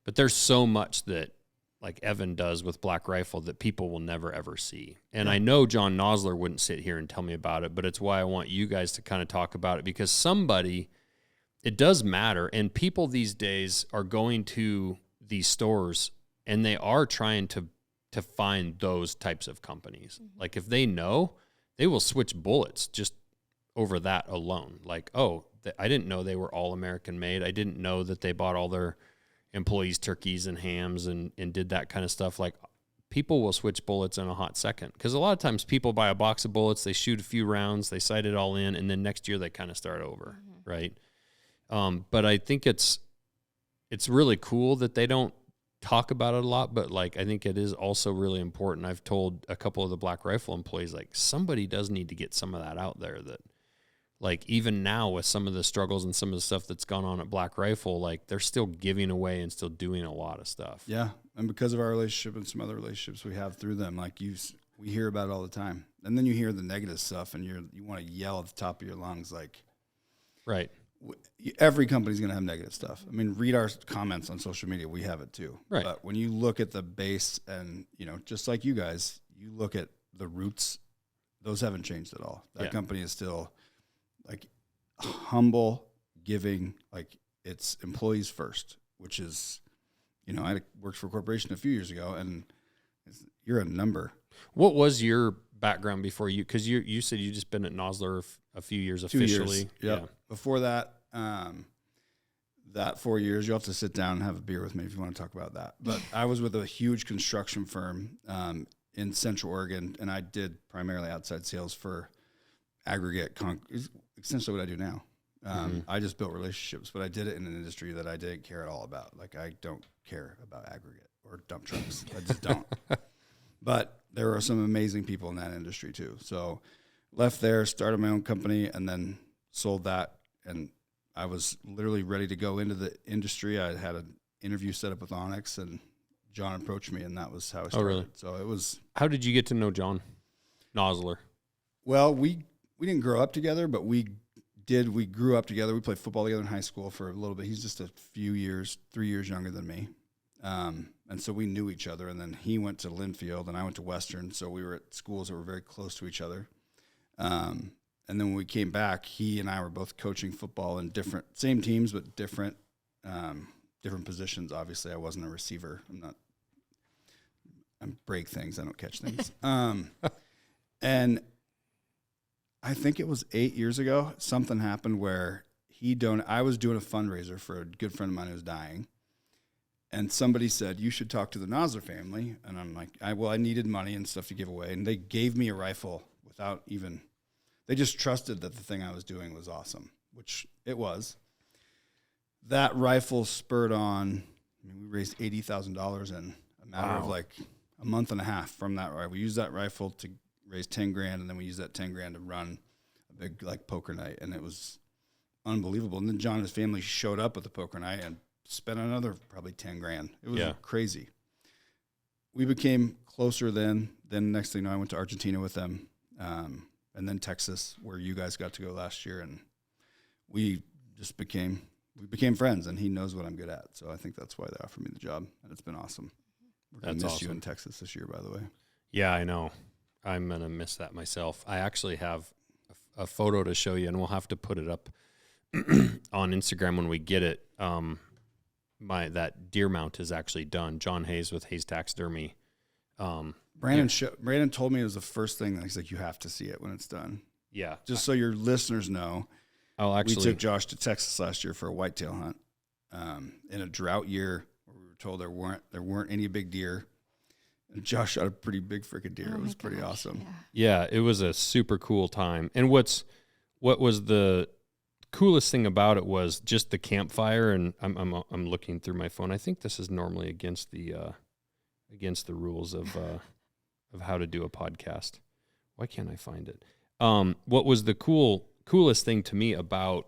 but there's so much that, like, Evan does with Black Rifle that people will never ever see. And I know John Nosler wouldn't sit here and tell me about it, but it's why I want you guys to kind of talk about it, because it does matter, and people these days are going to these stores and they are trying to find those types of companies. Like, if they know, they will switch bullets just over that alone. Like, oh, I didn't know they were all American made. I didn't know that they bought all their employees turkeys and hams and did that kind of stuff. Like, people will switch bullets in a hot second, because a lot of times people buy a box of bullets, they shoot a few rounds, they sight it all in, and then next year they kind of start over, right? But I think it's really cool that they don't talk about it a lot, but, like, I think it is also really important. I've told a couple of the Black Rifle employees, like, somebody does need to get some of that out there, that, like, even now with some of the struggles and some of the stuff that's gone on at Black Rifle, like, they're still giving away and still doing a lot of stuff. Yeah, and because of our relationship and some other relationships we have through them, like, we hear about it all the time. And then you hear the negative stuff and you want to yell at the top of your lungs, like, right. Every company's going to have negative stuff. I mean, read our comments on social media. We have it too. Right. But when you look at the base and, you know, just like you guys, you look at the roots, those haven't changed at all. That company is still, like, humble, giving, like, it's employees first, which is, you know, I worked for a corporation a few years ago, and you're a number. What was your background before you? Because you said you just been at Nosler a few years 2 officially. years. Yep. Yeah. Before that, that 4 years, you'll have to sit down and have a beer with me if you want to talk about that. But I was with a huge construction firm in Central Oregon, and I did primarily outside sales for aggregate essentially what I do now. I just built relationships, but I did it in an industry that I didn't care at all about. Like, I don't care about aggregate or dump trucks. I just don't. But there are some amazing people in that industry too. So left there, started my own company, and then sold that. And I was literally ready to go into the industry. I had an interview set up with Onyx, and John approached me, and that was how I started. Oh, really? So it was. How did you get to know John Nosler? Well, we didn't grow up together, but we grew up together. We played football together in high school for a little bit. He's just a few years, 3 years younger than me. And so we knew each other. And then he went to Linfield and I went to Western. So we were at schools that were very close to each other. And then when we came back, he and I were both coaching football in same teams, but different positions. Obviously, I wasn't a receiver. I break things. I don't catch things. And I think it was 8 years ago, something happened where I was doing a fundraiser for a good friend of mine who was dying. And somebody said, you should talk to the Nosler family. And I'm like, I needed money and stuff to give away. And they gave me a rifle without even, they just trusted that the thing I was doing was awesome, which it was. That rifle spurred on, we raised $80,000 in a matter of like a month and a half from that rifle. We used that rifle to raise $10,000, and then we used that $10,000 to run a big like poker night, and it was unbelievable. And then John and his family showed up at the poker night and spent another probably 10 grand. It was crazy. We became closer then. Then next thing you know, I went to Argentina with them, and then Texas, where you guys got to go last year, and we became friends. And he knows what I'm good at, so I think that's why they offered me the job, and it's been awesome. We're gonna miss you in Texas this year, by the way. Yeah, I know. I'm gonna miss that myself. I actually have a photo to show you, and we'll have to put it up on Instagram when we get it. That deer mount is actually done. John Hayes with Hayes Taxidermy. Brandon told me it was the first thing. He's like, you have to see it when it's done. Yeah. Just so your listeners know, we took Josh to Texas last year for a whitetail hunt in a drought year. Where we were told there weren't any big deer. And Josh shot a pretty big freaking deer. It was pretty awesome. Yeah, it was a super cool time. And what was the coolest thing about it was just the campfire. And I'm looking through my phone. I think this is normally against the rules of how to do a podcast. Why can't I find it? What was the coolest thing to me about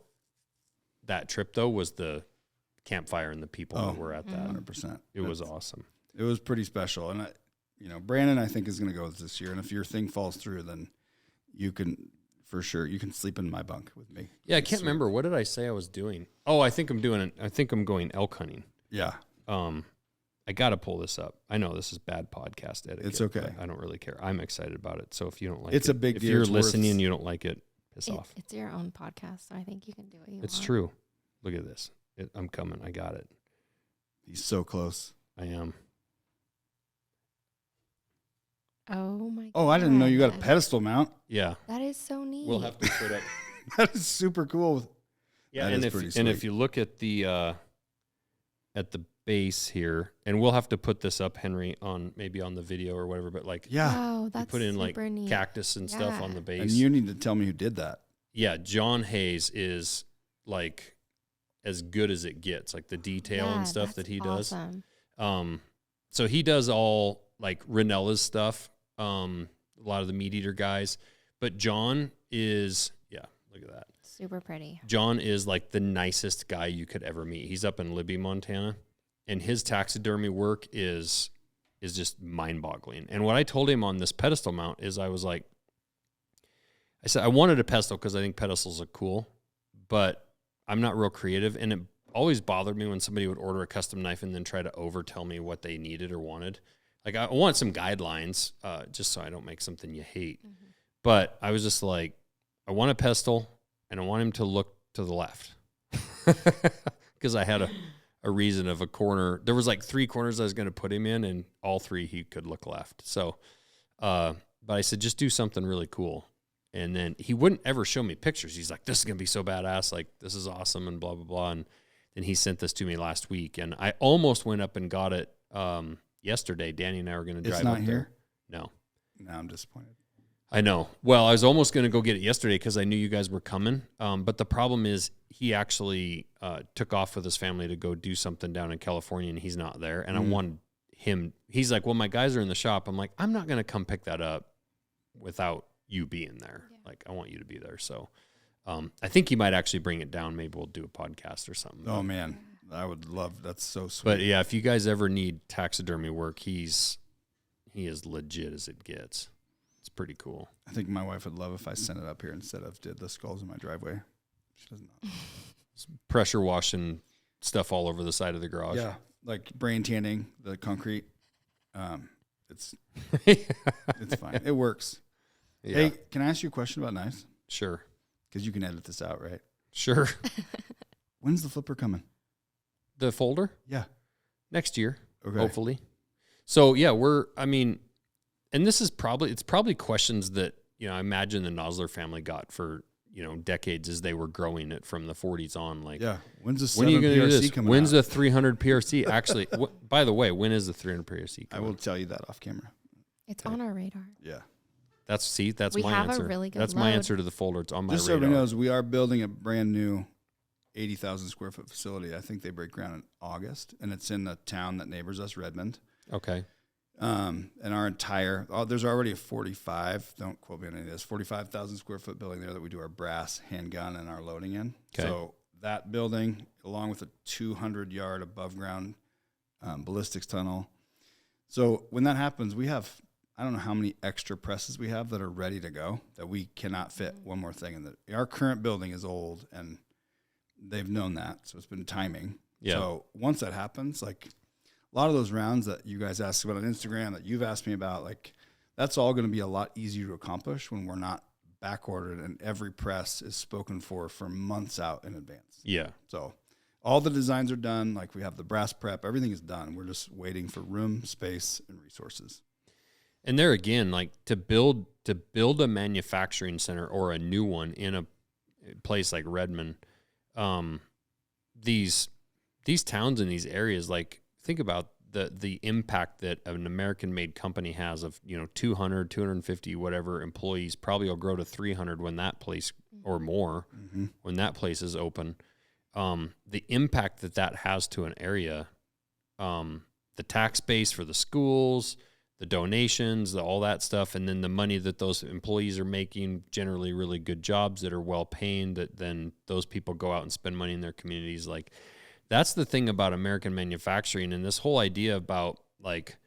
that trip though was the campfire and the people that were at that. 100%. It was awesome. It was pretty special. And Brandon, I think, is going to go this year. And if your thing falls through, then you can sleep in my bunk with me. Yeah, I can't remember. What did I say I was doing? Oh, I think I'm going elk hunting. Yeah. I got to pull this up. I know this is bad podcast etiquette. It's okay. I don't really care. I'm excited about it. So if you don't like it's it, a big deal. If you're listening and you don't like it, piss off. It's your own podcast, so I think you can do what you want. It's true. Look at this. I'm coming. I got it. He's so close. I am. Oh my god. Oh, I didn't know you got a pedestal mount. Yeah. That is so neat. We'll have to put up. That is super cool. Yeah, and if you look at the base here, and we'll have to put this up, Henry, on the video or whatever, but wow, that's put in super neat. cactus and stuff on the base. And you need to tell me who did that. Yeah, John Hayes is as good as it gets, the detail and stuff that he awesome. does. So he does all Ranella's stuff, a lot of the meat eater guys, but John is, look at that. Super pretty. John is the nicest guy you could ever meet. He's up in Libby, Montana, and his taxidermy work is just mind-boggling. And what I told him on this pedestal mount is I said I wanted a pedestal because I think pedestals are cool, but I'm not real creative, and it always bothered me when somebody would order a custom knife and then try to overtell me what they needed or wanted. I want some guidelines, just so I don't make something you hate. Mm-hmm. But I was just I want a pedestal, and I want him to look to the left. Because I had a reason of a corner. There was 3 corners I was going to put him in, and all 3 he could look left. So, but I said, just do something really cool. And then he wouldn't ever show me pictures. He's like, this is going to be so badass. This is awesome and blah, blah, blah. And then he sent this to me last week. And I almost went up and got it yesterday. Danny and I were going to drive up there. It's not here? No. No, I'm disappointed. I know. Well, I was almost going to go get it yesterday because I knew you guys were coming. But the problem is he actually took off with his family to go do something down in California, and he's not there. And I wanted him. He's like, well, my guys are in the shop. I'm like, I'm not going to come pick that up without you being there. Yeah. I want you to be there. So I think he might actually bring it down. Maybe we'll do a podcast or something. Oh, man. I would love. That's so sweet. But, yeah, if you guys ever need taxidermy work, he is legit as it gets. It's pretty cool. I think my wife would love if I sent it up here instead of did the skulls in my driveway. She does not. Pressure washing stuff all over the side of the garage. Yeah, brain tanning the concrete. It's fine. It works. Yeah. Hey, can I ask you a question about knives? Sure. Because you can edit this out, right? Sure. When's the flipper coming? The folder? Yeah. Next year, okay. Hopefully. So, yeah, and this is probably questions that, I imagine the Nosler family got for, decades as they were growing it from the 40s on. When's the 7 PRC coming When's out? the 300 PRC? Actually, by the way, when is the 300 PRC coming? I will tell you that off camera. It's on our radar. Yeah. That's my answer. We have a really good That's load. my answer to the folder. It's on my radar. Just so everyone knows, we are building a brand new 80,000 square foot facility. I think they break ground in August, and it's in the town that neighbors us, Redmond. Okay. And our entire, there's already a 45, don't quote me on any of this, 45,000 square foot building there that we do our brass handgun and our loading in. Okay. So that building, along with a 200-yard above ground ballistics tunnel. So when that happens, we have, I don't know how many extra presses we have that are ready to go that we cannot fit one more thing in. Our current building is old, and they've known that, so it's been timing. Yeah. So once that happens, like a lot of those rounds that you guys asked about on Instagram that you've asked me about, like that's all going to be a lot easier to accomplish when we're not back ordered and every press is spoken for months out in advance. Yeah. So all the designs are done. Like we have the brass prep, everything is done. We're just waiting for room, space, and resources. And there again, like to build a manufacturing center or a new one in a place like Redmond, these towns in these areas, like think about the impact that an American-made company has of, 200, 250, whatever employees probably will grow to 300 when that place or more, when that place is open. The impact that has to an area, the tax base for the schools, the donations, all that stuff, and then the money that those employees are making, generally really good jobs that are well paying, that then those people go out and spend money in their communities. Like that's the thing about American manufacturing, and this whole idea about like,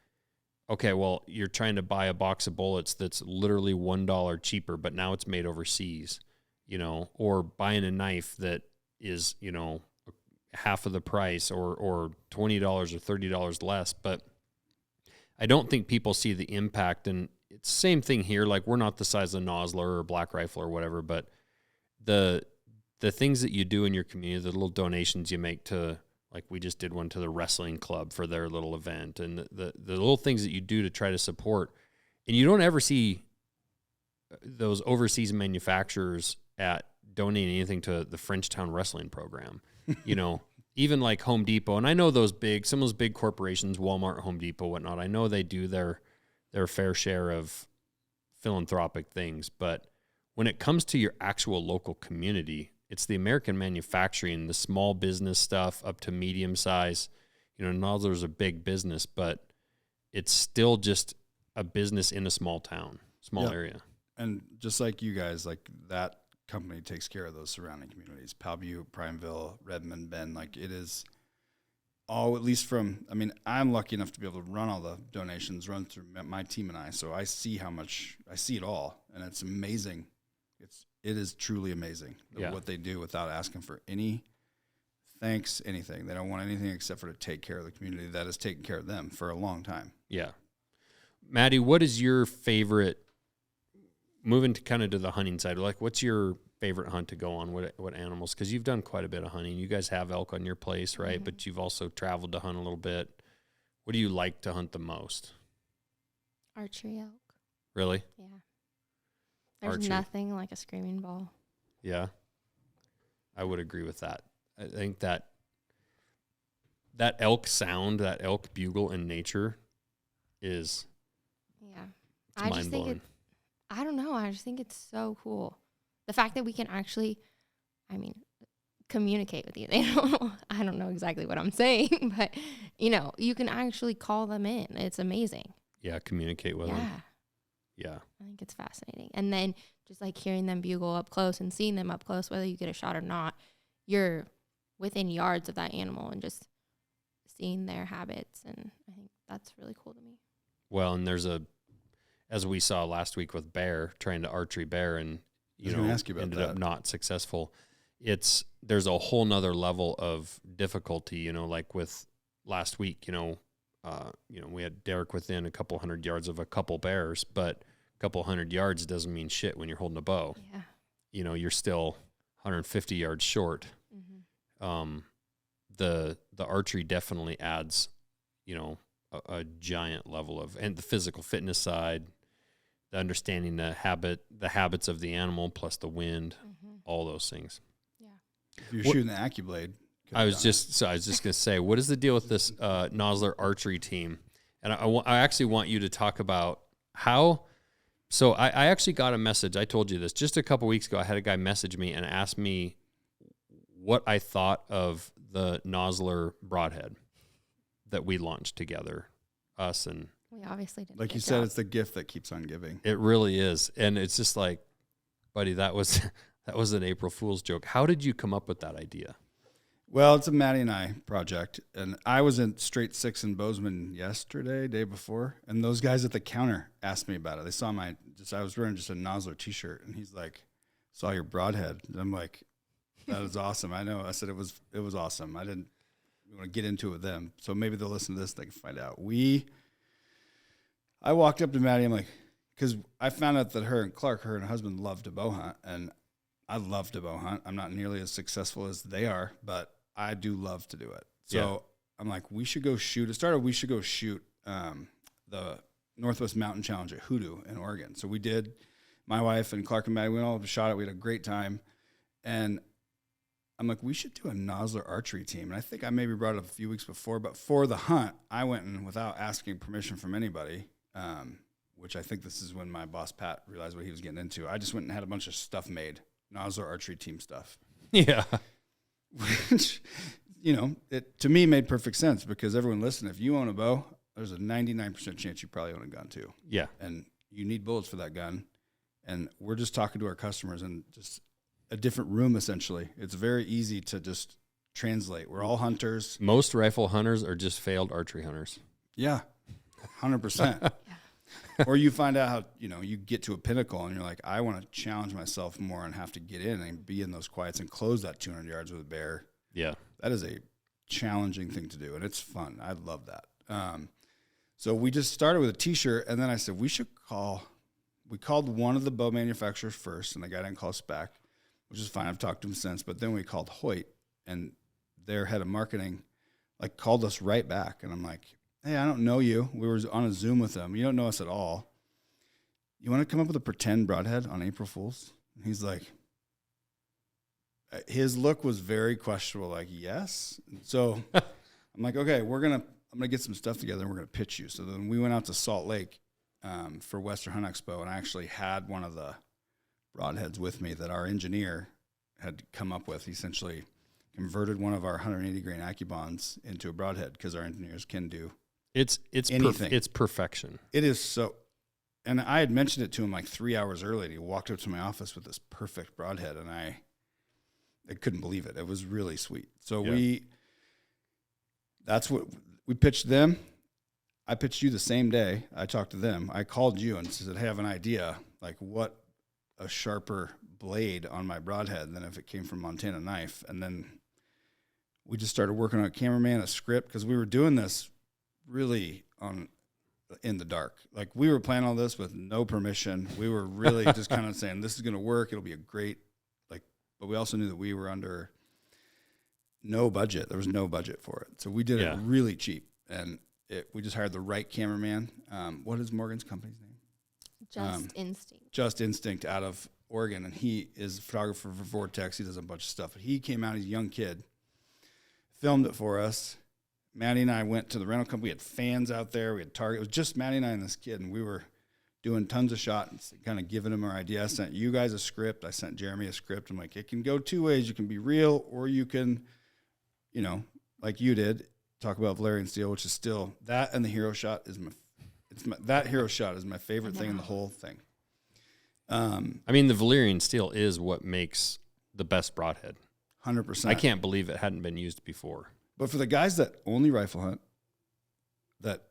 okay, well, you're trying to buy a box of bullets that's literally $1 cheaper, but now it's made overseas, or buying a knife that is, half of the price or $20 or $30 less. But I don't think people see the impact, and it's the same thing here. Like we're not the size of Nosler or Black Rifle or whatever, but the things that you do in your community, the little donations you make to, like we just did one to the wrestling club for their little event, and the little things that you do to try to support, and you don't ever see those overseas manufacturers at donating anything to the Frenchtown wrestling program, even like Home Depot. And I know some of those big corporations, Walmart, Home Depot, whatnot, I know they do their fair share of philanthropic things, but when it comes to your actual local community, it's the American manufacturing, the small business stuff up to medium size. Nosler's a big business, but it's still just a business in a small town, area. And just like you guys, like that company takes care of those surrounding communities, Powview, Primeville, Redmond, Bend. Like it is all, at least I'm lucky enough to be able to run all the donations, run through my team and I. So I see I see it all, and it's amazing. It is truly amazing what they do without asking for any thanks, anything. They don't want anything except for to take care of the community that has taken care of them for a long time. Yeah. Maddie, what is your favorite, moving to kind of to the hunting side, like what's your favorite hunt to go on? What animals? Because you've done quite a bit of hunting. You guys have elk on your place, right? Mm-hmm. But you've also traveled to hunt a little bit. What do you like to hunt the most? Archery elk. Really? Yeah. There's nothing like a screaming ball. Yeah. I would agree with that. I think that elk sound, that elk bugle in nature is mind-blowing. I don't know. I just think it's so cool. The fact that we can actually, communicate with you. I don't know exactly what I'm saying, but, you can actually call them in. It's amazing. Yeah, communicate with them. Yeah. I think it's fascinating. And then just like hearing them bugle up close and seeing them up close, whether you get a shot or not, you're within yards of that animal and just seeing their habits. And I think that's really cool to me. Well, and as we saw last week with bear, trying to archery bear and, ended up not successful. There's a whole nother level of difficulty, like with last week, we had Derek within a couple hundred yards of a couple bears, but a couple hundred yards doesn't mean shit when you're holding a bow. Yeah. You're still 150 yards short. Mm-hmm. The archery definitely adds, a giant level of, and the physical fitness side, the understanding the habits of the animal plus the wind, all those things. Yeah. If you're shooting the Accubond. I was just going to say, what is the deal with this Nosler archery team? And I actually want you to talk about how. So I actually got a message. I told you this just a couple weeks ago. I had a guy message me and ask me what I thought of the Nosler broadhead that we launched together, us and We obviously did. Like you said, it's the gift that keeps on giving. It really is. And it's just like, buddy, that was an April Fool's joke. How did you come up with that idea? Well, it's a Maddie and I project. And I was in Straight Six in Bozeman day before. And those guys at the counter asked me about it. They saw I was wearing just a Nosler t-shirt. And he's like, saw your broadhead. And I'm like, that is awesome. I know. I said it was awesome. I didn't want to get into it with them. So maybe they'll listen to this. They can find out. I walked up to Maddie. I'm like, because I found out that her and her husband, love to bow hunt. And I love to bow hunt. I'm not nearly as successful as they are, but I do love to do it. So I'm like, we should go shoot. It started, we should go shoot the Northwest Mountain Challenge at Hoodoo in Oregon. So we did. My wife and Clark and Maddie, we all shot it. We had a great time. And I'm like, we should do a Nosler archery team. And I think I maybe brought it up a few weeks before, but for the hunt, I went in without asking permission from anybody, which I think this is when my boss, Pat, realized what he was getting into. I just went and had a bunch of stuff made, Nosler archery team stuff. Yeah. Which, it to me made perfect sense because everyone listen, if you own a bow, there's a 99% chance you probably own a gun too. Yeah. And you need bullets for that gun. And we're just talking to our customers in just a different room, essentially. It's very easy to just translate. We're all hunters. Most rifle hunters are just failed archery hunters. Yeah, 100%. Or you find out how, you get to a pinnacle and you're like, I want to challenge myself more and have to get in and be in those quiets and close that 200 yards with a bear. Yeah. That is a challenging thing to do, and it's fun. I love that. So we just started with a T-shirt, and then I said, we called one of the bow manufacturers first, and the guy didn't call us back, which is fine. I've talked to him since. But then we called Hoyt, and their head of marketing, called us right back. And I'm like, hey, I don't know you. We were on a Zoom with them. You don't know us at all. You want to come up with a pretend broadhead on April Fool's? And he's like, his look was very questionable, like, yes. So I'm like, okay, I'm going to get some stuff together, and we're going to pitch you. So then we went out to Salt Lake for Western Hunt Expo, and I actually had one of the broadheads with me that our engineer had come up with. He essentially converted one of our 180 grain Accubonds into a broadhead because our engineers can do it's anything. It's perfection. It is so. And I had mentioned it to him 3 hours early, and he walked up to my office with this perfect broadhead, and I couldn't believe it. It was really sweet. So that's what we pitched them. I pitched you the same day. I talked to them. I called you and said, hey, I have an idea, what a sharper blade on my broadhead than if it came from Montana Knife. And then we just started working on a cameraman, a script, because we were doing this really in the dark. We were planning all this with no permission. We were really just kind of saying, this is going to work. It'll be a great, but we also knew that we were under no budget. There was no budget for it. So we did it really cheap. And we just hired the right cameraman. What is Morgan's company's name? Just Instinct out of Oregon. And he is a photographer for Vortex. He does a bunch of stuff. But he came out, he's a young kid, filmed it for us. Maddie and I went to the rental company. We had fans out there. We had Target. It was just Maddie and I and this kid. And we were doing tons of shots, kind of giving him our idea. I sent you guys a script. I sent Jeremy a script. I'm like, it can go two ways. You can be real, or you can, like you did, talk about Valerian steel, which is still that, and the hero shot is that hero shot is my favorite thing in the whole thing. The Valerian steel is what makes the best broadhead. 100%. I can't believe it hadn't been used before. But for the guys that only rifle hunt, that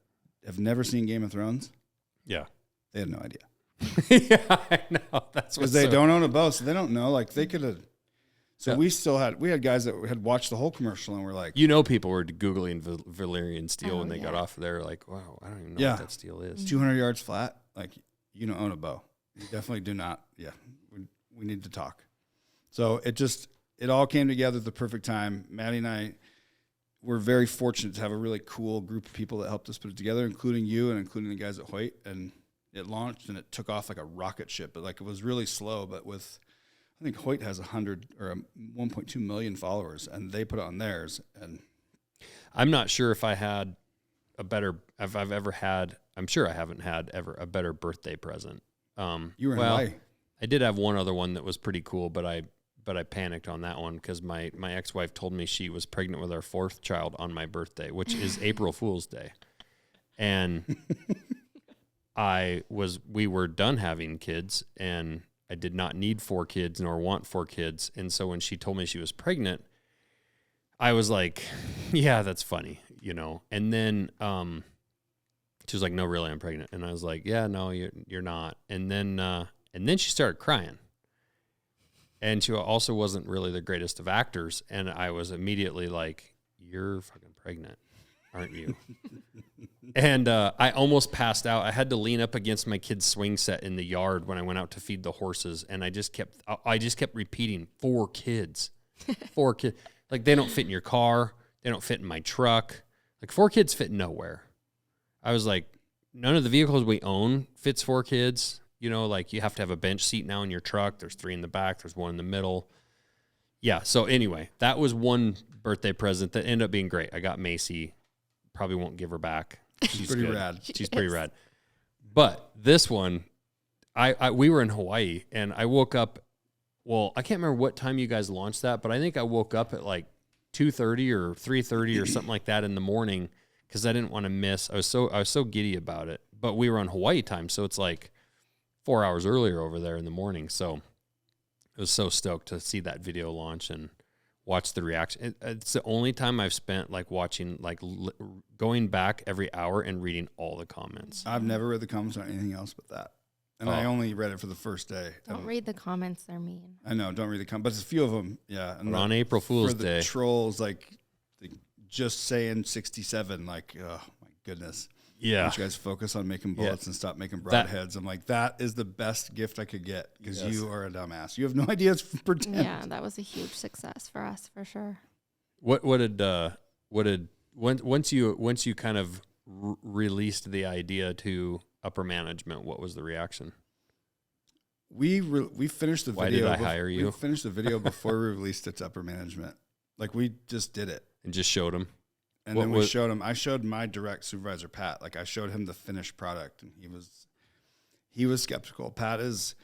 have never seen Game of Thrones, yeah, they had no idea. Yeah, I know. That's because they don't own a bow, so they don't know. They could have. So we had guys that had watched the whole commercial and were like, people were Googling Valerian steel when they got off there. Like, wow, I don't even know what that steel is. 200 yards flat. You don't own a bow. You definitely do not. Yeah, we need to talk. So it all came together at the perfect time. Maddie and I were very fortunate to have a really cool group of people that helped us put it together, including you and including the guys at Hoyt. And it launched and it took off like a rocket ship. But it was really slow, but I think Hoyt has 1.2 million followers, and they put it on theirs. And I'm not sure if I had if I've ever had. I'm sure I haven't had ever a better birthday present. You were in Hawaii. I did have one other one that was pretty cool, but I panicked on that one because my ex-wife told me she was pregnant with our fourth child on my birthday, which is April Fool's Day. And we were done having kids, and I did not need 4 kids nor want 4 kids. And so when she told me she was pregnant, I was like, yeah, that's funny, you know? And then, she was like, no, really, I'm pregnant. And I was like, yeah, no, you're not. And then she started crying. And she also wasn't really the greatest of actors. And I was immediately like, you're fucking pregnant, aren't you? And I almost passed out. I had to lean up against my kid's swing set in the yard when I went out to feed the horses. And I just kept repeating, 4 kids, 4 kids. Like, they don't fit in your car. They don't fit in my truck. Like, 4 kids fit nowhere. I was like, none of the vehicles we own fits 4 kids. You know, like, you have to have a bench seat now in your truck. There's 3 in the back. There's 1 in the middle. Yeah. So anyway, that was one birthday present that ended up being great. I got Macy. Probably won't give her back. She's pretty rad. She's pretty rad. But this one, we were in Hawaii, and I woke up. Well, I can't remember what time you guys launched that, but I think I woke up at like 2:30 or 3:30 or something like that in the morning because I didn't want to miss. I was so giddy about it. But we were on Hawaii time, so it's like 4 hours earlier over there in the morning. So I was so stoked to see that video launch and watch the reaction. It's the only time I've spent like watching, like going back every hour and reading all the comments. I've never read the comments on anything else but that. And I only read it for the first day. Don't read the comments, they're mean. I know, don't read the comments. But there's a few of them, yeah. And on April Fool's Day. For the trolls, like, just saying 67, like, oh, my goodness. Yeah. Don't you guys focus on making bullets and stop making broadheads. I'm like, that is the best gift I could get because you are a dumbass. You have no idea it's pretend. Yeah, that was a huge success for us, for sure. Once you kind of released the idea to upper management, what was the reaction? We finished the video. Why did I hire you? We finished the video before we released it to upper management. Like, we just did it. And just showed them? And then we showed him. I showed my direct supervisor, Pat. Like, I showed him the finished product, and he was skeptical. Pat is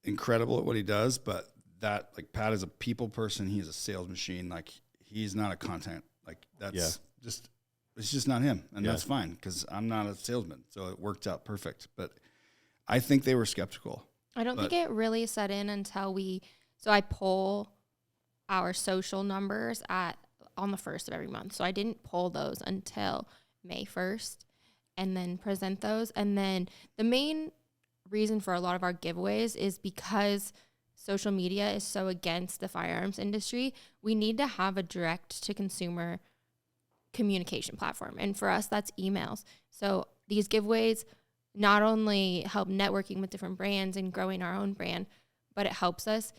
incredible at what he does, but Pat is a people person. He's a sales machine. Like, he's not a content. Like, that's it's just not him, and that's fine because I'm not a salesman. So it worked out perfect. But I think they were skeptical. I don't think it really set in until I pull our social numbers on the 1st of every month. So I didn't pull those until May 1st and then present those. And then the main reason for a lot of our giveaways is because social media is so against the firearms industry. We need to have a direct to consumer communication platform. And for us, that's emails. So these giveaways not only help networking with different brands and growing our own brand, but it helps us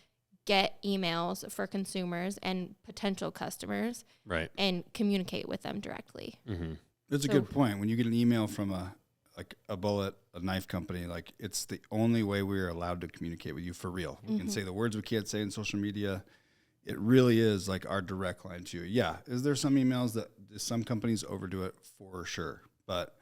get emails for consumers and potential customers, right, and communicate with them directly. Mm-hmm. That's a good point. When you get an email from a bullet, a knife company, like, it's the only way we are allowed to communicate with you for real. We can say the words we can't say in social media. It really is like our direct line to you. Yeah. Is there some emails that some companies overdo it? For sure. But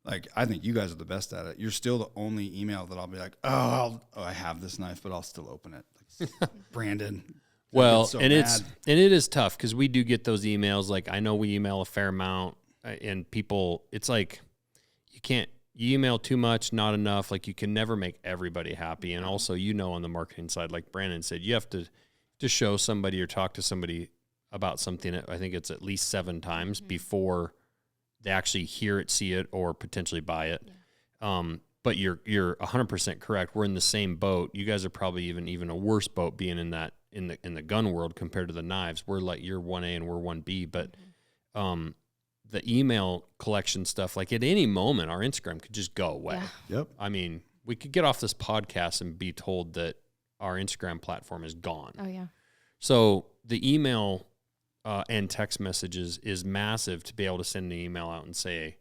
like, I think you guys are the best at it. You're still the only email that I'll be like, I have this knife, but I'll still open it. Like, Brandon. Well, so and mad. it is tough because we do get those emails. Like, I know we email a fair amount, and people, it's like you email too much, not enough. Like, you can never make everybody happy. And also, on the marketing side, like Brandon said, you have to show somebody or talk to somebody about something. I think it's at least 7 times before they actually hear it, see it, or potentially buy it. Yeah. But you're 100% correct. We're in the same boat. You guys are probably even a worse boat being in the gun world compared to the knives. We're like, you're 1A and we're 1B. But the email collection stuff, like, at any moment, our Instagram could just go away. Yeah. Yep. I mean, we could get off this podcast and be told that our Instagram platform is gone. Oh, yeah. So the email and text messages is massive to be able to send an email out and say,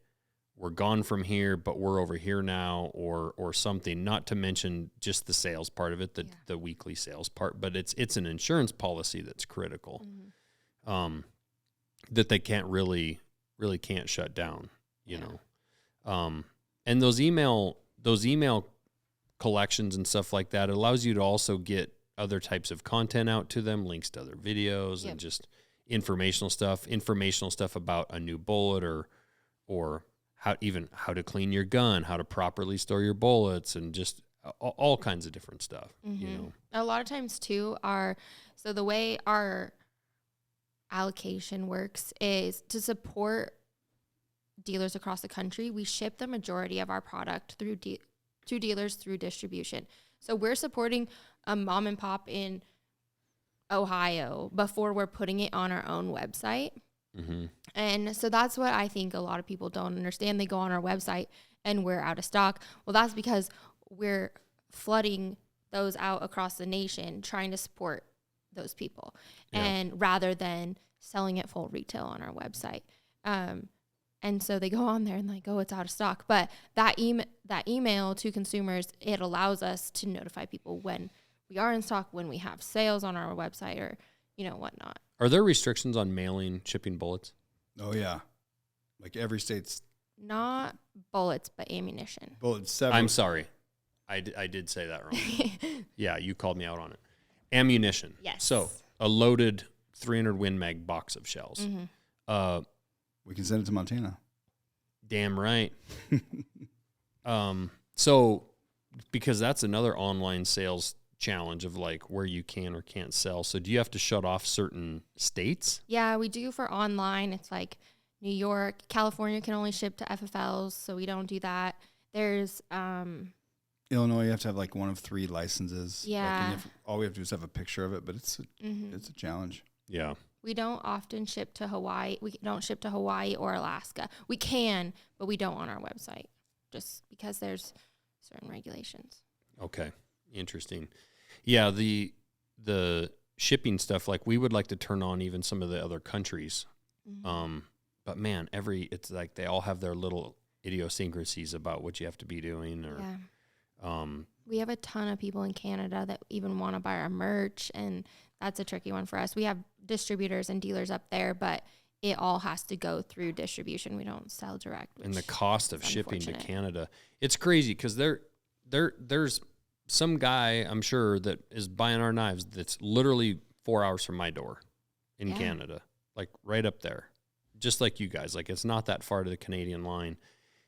we're gone from here, but we're over here now, or something, not to mention just the sales part of it, the weekly sales part, but it's an insurance policy that's critical, that they can't really can't shut down, you know? And those email collections and stuff like that, it allows you to also get other types of content out to them, links to other videos, and just informational stuff about a new bullet or how to clean your gun, how to properly store your bullets, and just all kinds of different stuff. You know, a lot of times too so the way our allocation works is to support dealers across the country. We ship the majority of our product through to dealers through distribution. So we're supporting a mom and pop in Ohio before we're putting it on our own website. And so that's what I think a lot of people don't understand. They go on our website and we're out of stock. Well, that's because we're flooding those out across the nation, trying to support those people, and rather than selling it full retail on our website. And so they go on there and like, oh, it's out of stock. But that email to consumers, it allows us to notify people when we are in stock, when we have sales on our website, or whatnot. Are there restrictions on mailing, shipping bullets? Oh yeah, like every state's not bullets, but ammunition. Bullets. I'm sorry, I did say that wrong. Yeah, you called me out on it. Ammunition. Yes. So a loaded 300 Win Mag box of shells. We can send it to Montana. Damn right. So because that's another online sales challenge of like where you can or can't sell. So do you have to shut off certain states? Yeah, we do for online. It's like New York, California can only ship to FFLs, so we don't do that. There's Illinois, you have to have like one of 3 licenses. Yeah. Like, all we have to do is have a picture of it, but it's a challenge. Yeah. We don't often ship to Hawaii. We don't ship to Hawaii or Alaska. We can, but we don't on our website just because there's certain regulations. Okay. Interesting. Yeah, the shipping stuff, like we would like to turn on even some of the other countries. But man, it's like they all have their little idiosyncrasies about what you have to be doing. We have a ton of people in Canada that even want to buy our merch, and that's a tricky one for us. We have distributors and dealers up there, but it all has to go through distribution. We don't sell direct. And the cost of shipping to Canada, it's crazy because there's some guy, I'm sure, that is buying our knives that's literally 4 hours from my door in Canada, like right up there, just like you guys. Like it's not that far to the Canadian line.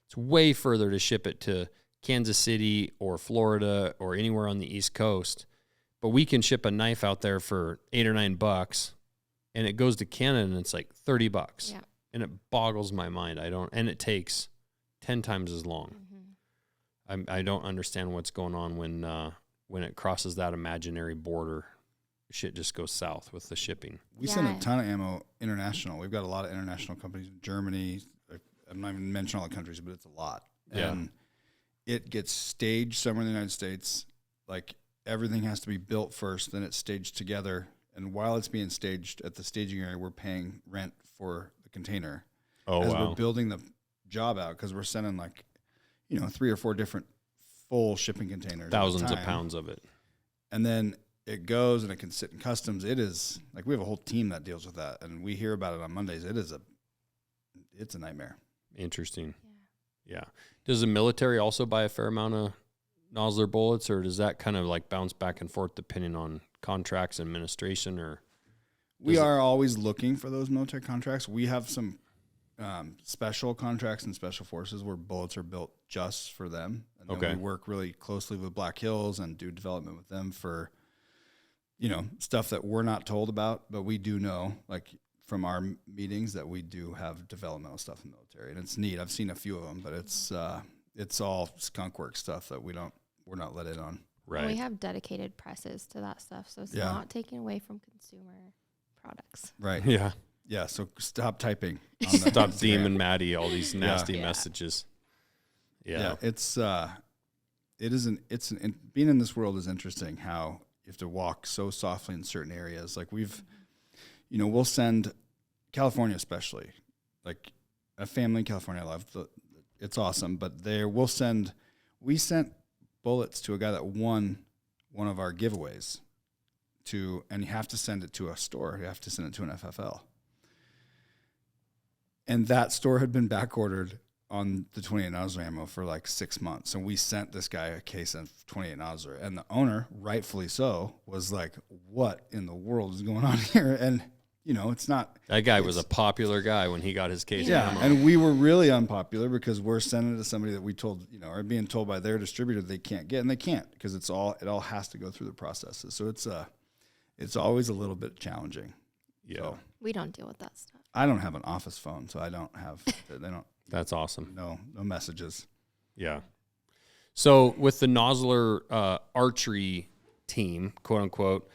It's way further to ship it to Kansas City or Florida or anywhere on the East Coast. But we can ship a knife out there for $8 or $9, and it goes to Canada and it's like $30. Yeah. And it boggles my mind. And it takes 10 times as long. I don't understand what's going on when it crosses that imaginary border. Shit just goes south with the shipping. We send a ton of ammo international. We've got a lot of international companies in Germany. I'm not even mentioning all the countries, but it's a lot. And it gets staged somewhere in the United States. Like everything has to be built first, then it's staged together. And while it's being staged at the staging area, we're paying rent for the container. We're building the job out, because we're sending 3 or 4 different full shipping containers. Thousands of pounds of it. And then it goes and it can sit in customs. It is like, we have a whole team that deals with that, and we hear about it on Mondays. It's a nightmare. Interesting. Yeah. Does the military also buy a fair amount of Nosler bullets, or does that kind of like bounce back and forth depending on contracts, administration, or? We are always looking for those military contracts. We have some special contracts and special forces where bullets are built just for them. And then we work really closely with Black Hills and do development with them for, stuff that we're not told about, but we do know, like from our meetings, that we do have developmental stuff in the military, and it's neat. I've seen a few of them, but it's all skunk work stuff that we're not let in on. Right. And we have dedicated presses to that stuff, so it's not taken away from consumer products. Right. Yeah. Yeah. So stop typing. Stop DMing Maddie all these nasty messages. Yeah. Being in this world is interesting, how you have to walk so softly in certain areas. Like we'll send California, especially like a family in California. I love it's awesome, but we sent bullets to a guy that won one of our giveaways and you have to send it to a store. You have to send it to an FFL. And that store had been back ordered on the 28 Nosler ammo for like 6 months. And we sent this guy a case of 28 Nosler. And the owner, rightfully so, was like, what in the world is going on here? And it's not. That guy was a popular guy when he got his case. Yeah, and we were really unpopular because we're sending it to somebody that we told, are being told by their distributor they can't get, and they can't because it all has to go through the processes. So it's always a little bit challenging. Yeah, so, we don't deal with that stuff. I don't have an office phone, so I don't have. They don't. That's awesome. No messages. Yeah. So with the Nosler archery team, quote unquote,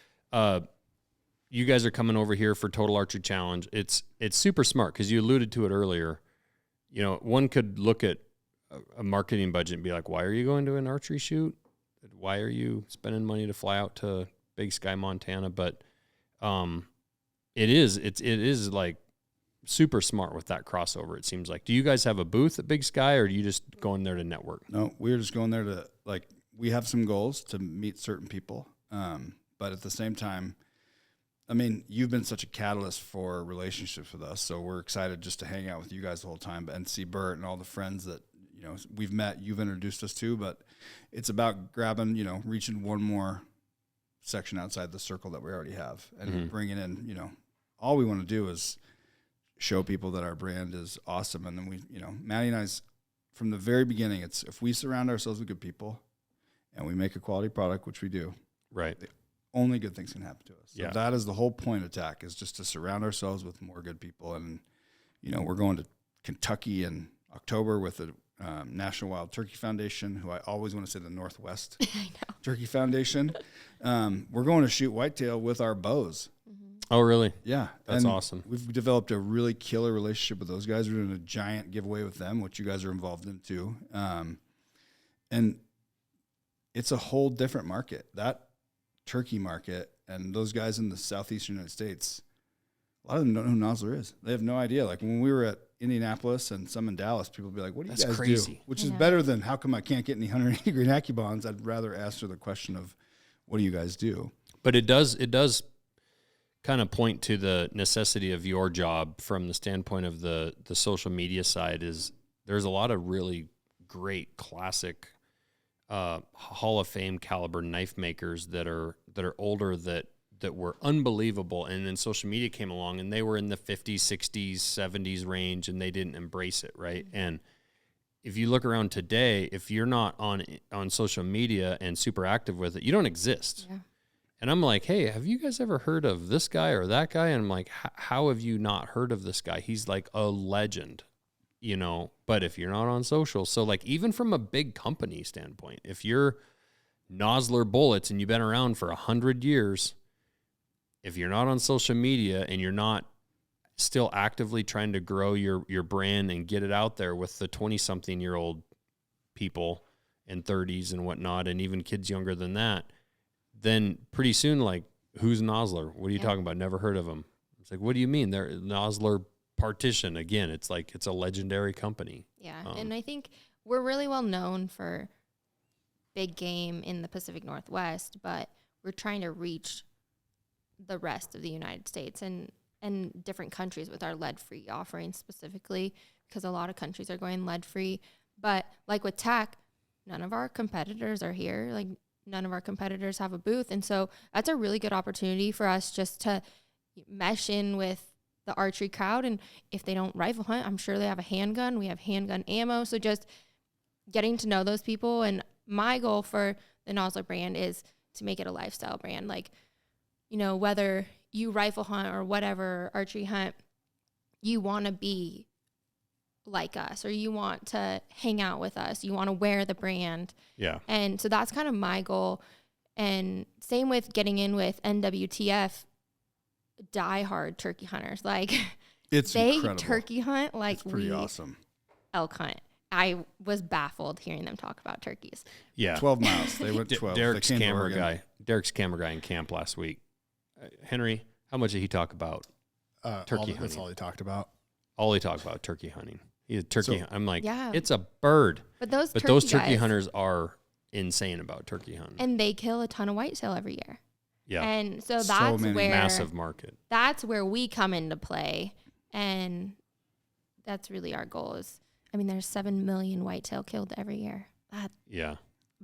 you guys are coming over here for Total Archery Challenge. It's super smart because you alluded to it earlier. One could look at a marketing budget and be like, why are you going to an archery shoot? Why are you spending money to fly out to Big Sky, Montana? But it is like super smart with that crossover, it seems like. Do you guys have a booth at Big Sky, or are you just going there to network? No, we're just going there to, we have some goals to meet certain people. But at the same time, you've been such a catalyst for relationships with us, so we're excited just to hang out with you guys the whole time and see Bert and all the friends that, we've met, you've introduced us to, but it's about grabbing, reaching one more section outside the circle that we already have and bringing in, all we want to do is show people that our brand is awesome. And then we, Maddie and I's from the very beginning, it's if we surround ourselves with good people and we make a quality product, which we do, right, only good things can happen to us. So yeah. That is the whole point of TAC, is just to surround ourselves with more good people. And, we're going to Kentucky in October with the National Wild Turkey Foundation, who I always want to say the Northwest Turkey Foundation. We're going to shoot whitetail with our bows. Oh, really? Yeah. That's awesome. We've developed a really killer relationship with those guys. We're doing a giant giveaway with them, which you guys are involved in too. And it's a whole different market. That turkey market and those guys in the southeastern United States, a lot of them don't know who Nosler is. They have no idea. Like when we were at Indianapolis and some in Dallas, people would be like, what do you guys do? Which is better than how come I can't get any 180 grain Accubonds? I'd rather answer the question of what do you guys do? But it does kind of point to the necessity of your job from the standpoint of the social media side. Is there's a lot of really great classic Hall of Fame caliber knife makers that are older that were unbelievable, and then social media came along and they were in the 50s, 60s, 70s range and they didn't embrace it, right? And if you look around today, if you're not on social media and super active with it, you don't exist. Yeah. And I'm like, hey, have you guys ever heard of this guy or that guy? And I'm like, how have you not heard of this guy? He's like a legend, but if you're not on social, so like even from a big company standpoint, if you're Nosler Bullets and you've been around for 100 years, if you're not on social media and you're not still actively trying to grow your brand and get it out there with the 20-something-year-old people and 30s and whatnot, and even kids younger than that, then pretty soon, like, who's Nosler? What are you talking about? Never heard of him. It's like, what do you mean? They're Nosler Partition. Again, it's like it's a legendary company. Yeah, and I think we're really well known for big game in the Pacific Northwest, but we're trying to reach the rest of the United States and different countries with our lead-free offering specifically, because a lot of countries are going lead-free. But like with TAC, none of our competitors are here. Like none of our competitors have a booth. And so that's a really good opportunity for us just to mesh in with the archery crowd. And if they don't rifle hunt, I'm sure they have a handgun. We have handgun ammo. So just getting to know those people. And my goal for the Nosler brand is to make it a lifestyle brand. Like, whether you rifle hunt or whatever, archery hunt, you want to be like us, or you want to hang out with us, you want to wear the brand. Yeah. And so that's kind of my goal. And same with getting in with NWTF, diehard turkey hunters. Like it's they incredible. Turkey hunt like it's pretty awesome. Elk hunt. I was baffled hearing them talk about turkeys. Yeah. 12 miles. They went 12. Derek's camera guy in camp last week. Henry, how much did he talk about turkey hunting? That's all he talked about. All he talked about turkey hunting. I'm like, yeah. It's a bird. But those turkey hunters are insane about turkey hunting. And they kill a ton of whitetail every year. Yeah. And so that's where massive market. That's where we come into play. And that's really our goal is, there's 7 million whitetail killed every year. That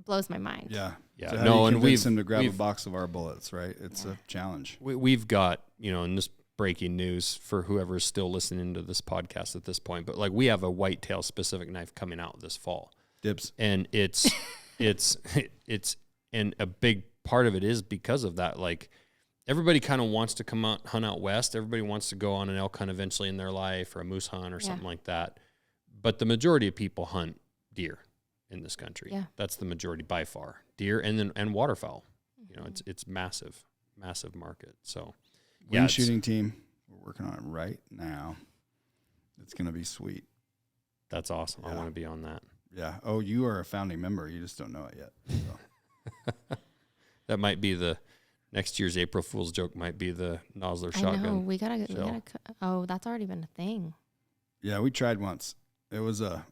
blows my mind. Yeah. Yeah. So how do you convince him to grab a box of our bullets, right? It's a challenge. We've got, and this breaking news for whoever's still listening to this podcast at this point, but like we have a whitetail specific knife coming out this fall. Dibs. And it's and a big part of it is because of that. Like everybody kind of wants to come out, hunt out west. Everybody wants to go on an elk hunt eventually in their life, or a moose hunt or something like that. But the majority of people hunt deer in this country. Yeah. That's the majority by far. Deer and waterfowl. You know, it's massive market. So Wing shooting team, we're working on it right now. It's going to be sweet. That's awesome. Yeah. I want to be on that. Yeah. Oh, you are a founding member. You just don't know it yet. So. That might be the next year's April Fool's joke. Might be the Nosler shotgun. I know. We gotta. Oh, that's already been a thing. Yeah, we tried once. It was a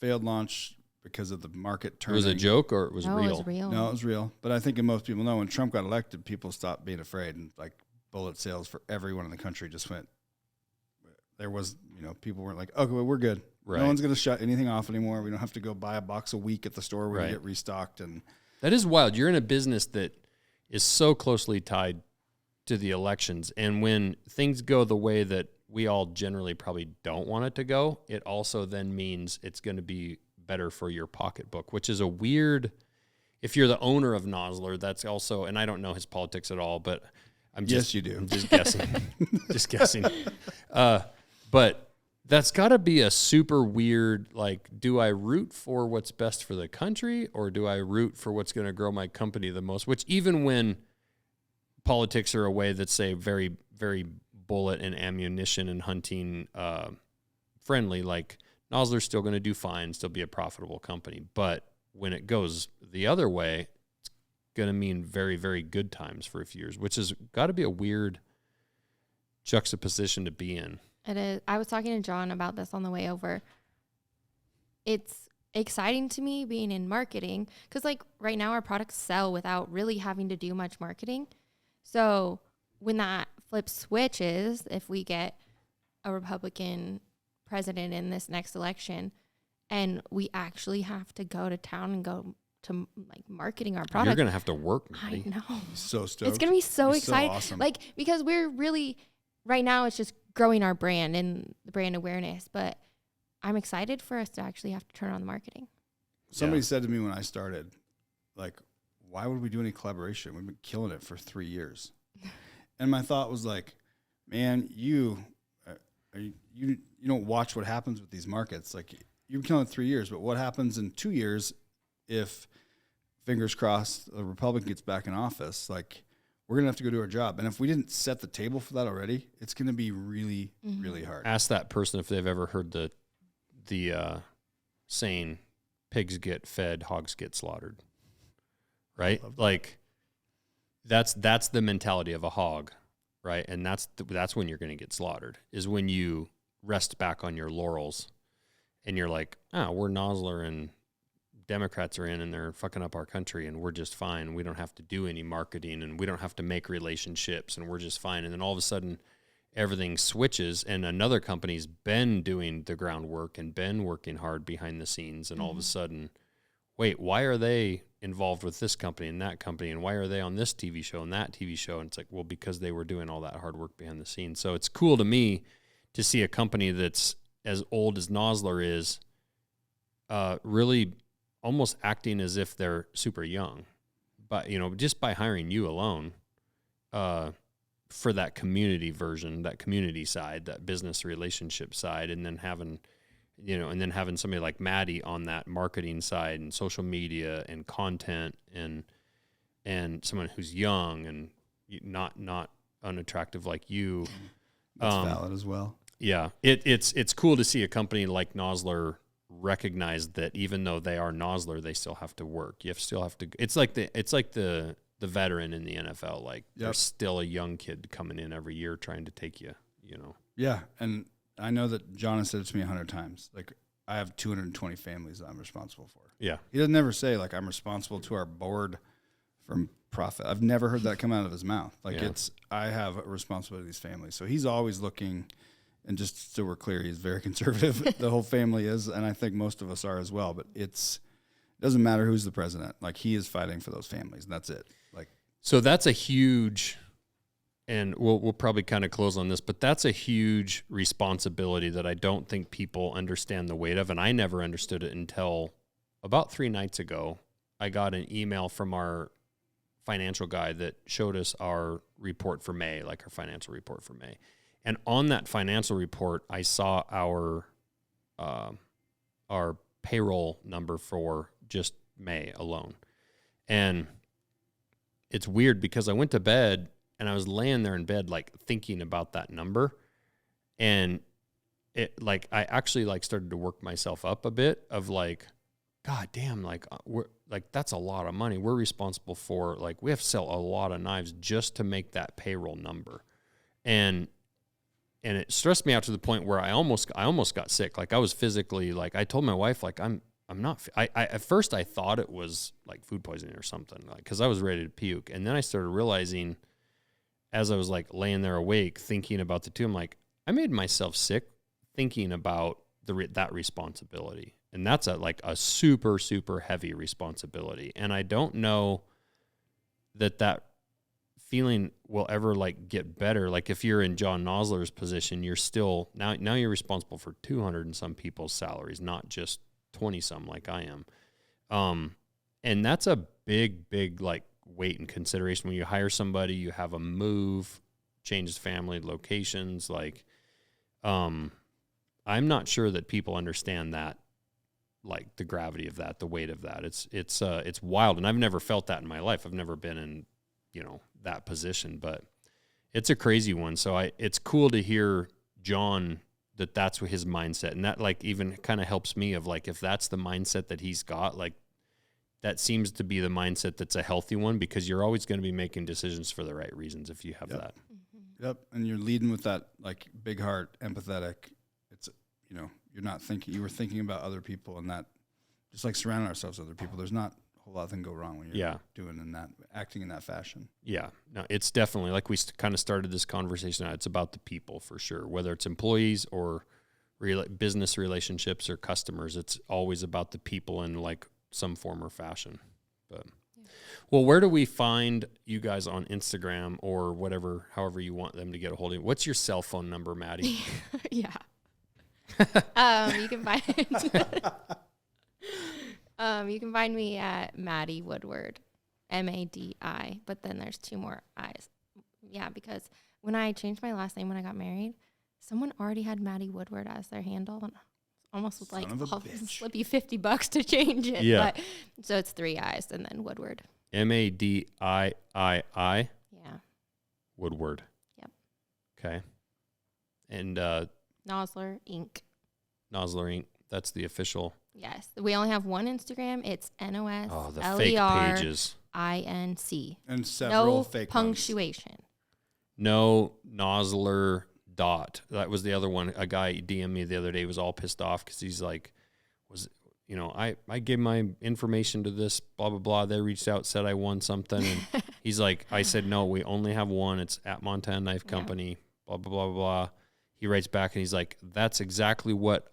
failed launch because of the market turning. Was it a joke or it was real? It was real. No, it was real. But I think most people know when Trump got elected, people stopped being afraid, and like bullet sales for everyone in the country just went. There was, people weren't like, okay, well, we're good. Right. No one's going to shut anything off anymore. We don't have to go buy a box a week at the store. We're going to get restocked. And that is wild. You're in a business that is so closely tied to the elections. And when things go the way that we all generally probably don't want it to go, it also then means it's going to be better for your pocketbook, which is a weird, if you're the owner of Nosler, that's also, and I don't know his politics at all, but yes, you do. I'm just guessing. Just guessing. But that's got to be a super weird, like, do I root for what's best for the country, or do I root for what's going to grow my company the most? Which even when politics are a way that's, say, very, very bullet and ammunition and hunting friendly, like Nosler's still going to do fine, still be a profitable company. But when it goes the other way, it's going to mean very, very good times for a few years, which has got to be a weird juxtaposition to be in. It is. I was talking to John about this on the way over. It's exciting to me being in marketing because, like, right now our products sell without really having to do much marketing. So when that flip switches, if we get a Republican president in this next election and we actually have to go to town and go to, like, marketing our product. You're going to have to work, Maddie. I know. So stoked. It's going to be so exciting. So awesome. Like, because we're really, right now it's just growing our brand and the brand awareness, but I'm excited for us to actually have to turn on the marketing. Somebody said to me when I started, like, why would we do any collaboration? We've been killing it for 3 years. And my thought was like, man, you don't watch what happens with these markets. Like, you've been killing it 3 years, but what happens in 2 years if, fingers crossed, the Republican gets back in office? Like, we're going to have to go do our job. And if we didn't set the table for that already, it's going to be really, really hard. Ask that person if they've ever heard the saying, pigs get fed, hogs get slaughtered. Right? Like, that's the mentality of a hog, right? And that's when you're going to get slaughtered, is when you rest back on your laurels and you're like, we're Nosler and Democrats are in and they're fucking up our country and we're just fine. We don't have to do any marketing and we don't have to make relationships and we're just fine. And then all of a sudden everything switches and another company's been doing the groundwork and been working hard behind the scenes. And all of a sudden, wait, why are they involved with this company and that company? And why are they on this TV show and that TV show? And it's like, well, because they were doing all that hard work behind the scenes. So it's cool to me to see a company that's as old as Nosler is really almost acting as if they're super young, but just by hiring you alone, for that community version, that community side, that business relationship side, and then having somebody like Maddie on that marketing side and social media and content and someone who's young and not unattractive like you. That's valid as well. Yeah. It's cool to see a company like Nosler recognize that even though they are Nosler, they still have to work. You still have to. It's like the veteran in the NFL. Like there's still a young kid coming in every year trying to take you. Yeah, and I know that John has said it to me 100 times. Like, I have 220 families that I'm responsible for. Yeah, he doesn't ever say like I'm responsible to our board from profit. I've never heard that come out of his mouth. Like I have a responsibility to these families. So he's always looking. And just so we're clear, he's very conservative. The whole family is, and I think most of us are as well. But it doesn't matter who's the president. Like, he is fighting for those families, and that's it. Like, so that's a huge and we'll probably kind of close on this, but that's a huge responsibility that I don't think people understand the weight of, and I never understood it until about 3 nights ago. I got an email from our financial guy that showed us our report for May, like our financial report for May. And on that financial report, I saw our payroll number for just May alone. And it's weird because I went to bed and I was laying there in bed, like thinking about that number. And it, like, I actually like started to work myself up a bit of like, God damn, like that's a lot of money. We're responsible for, like, we have to sell a lot of knives just to make that payroll number. And it stressed me out to the point where I almost got sick. Like, I was physically, like, I told my wife, like, I'm not, at first I thought it was like food poisoning or something, like, cause I was ready to puke. And then I started realizing as I was like laying there awake, thinking about the two, I'm like, I made myself sick thinking about that responsibility. And that's a super, super heavy responsibility. And I don't know that feeling will ever like get better. Like, if you're in John Nosler's position, you're still, now you're responsible for 200 and some people's salaries, not just 20 some like I am. And that's a big like weight and consideration. When you hire somebody, you have a move, changes family locations. Like, I'm not sure that people understand that, like the gravity of that, the weight of that. It's wild. And I've never felt that in my life. I've never been in, that position, but it's a crazy one. So it's cool to hear John, that's his mindset. And that like even kind of helps me of like, if that's the mindset that he's got, like that seems to be the mindset that's a healthy one, because you're always going to be making decisions for the right reasons if you have that. Yep. And you're leading with that, like, big heart, empathetic. It's, you're not thinking, you were thinking about other people, and that just like surrounding ourselves with other people. There's not a whole lot that can go wrong when you're acting in that fashion. Yeah. No, it's definitely, like we kind of started this conversation out, it's about the people for sure, whether it's employees or business relationships or customers. It's always about the people in like some form or fashion. But well, where do we find you guys on Instagram or whatever, however you want them to get a hold of you? What's your cell phone number, Maddie? Yeah. You can find you can find me at Maddie Woodward, Madi, but then there's 2 more I's. Yeah, because when I changed my last name when I got married, someone already had Maddie Woodward as their handle, and almost was like, I'll slip you $50 to change it. Yeah. But, so it's 3 I's and then Woodward. Madii. Yeah. Woodward. Yep. Okay. And Nosler Inc. Nosler Inc. That's the official. Yes. We only have one Instagram. It's NOSLER. Oh, the fake pages. INC. And several fake punctuation. ones. No Nosler dot. That was the other one. A guy DM'd me the other day, was all pissed off because he's like, I gave my information to this, blah, blah, blah. They reached out, said I won something. And he's like, I said, no, we only have one. It's at Montana Knife Company, blah, blah, blah, blah. He writes back and he's like, that's exactly who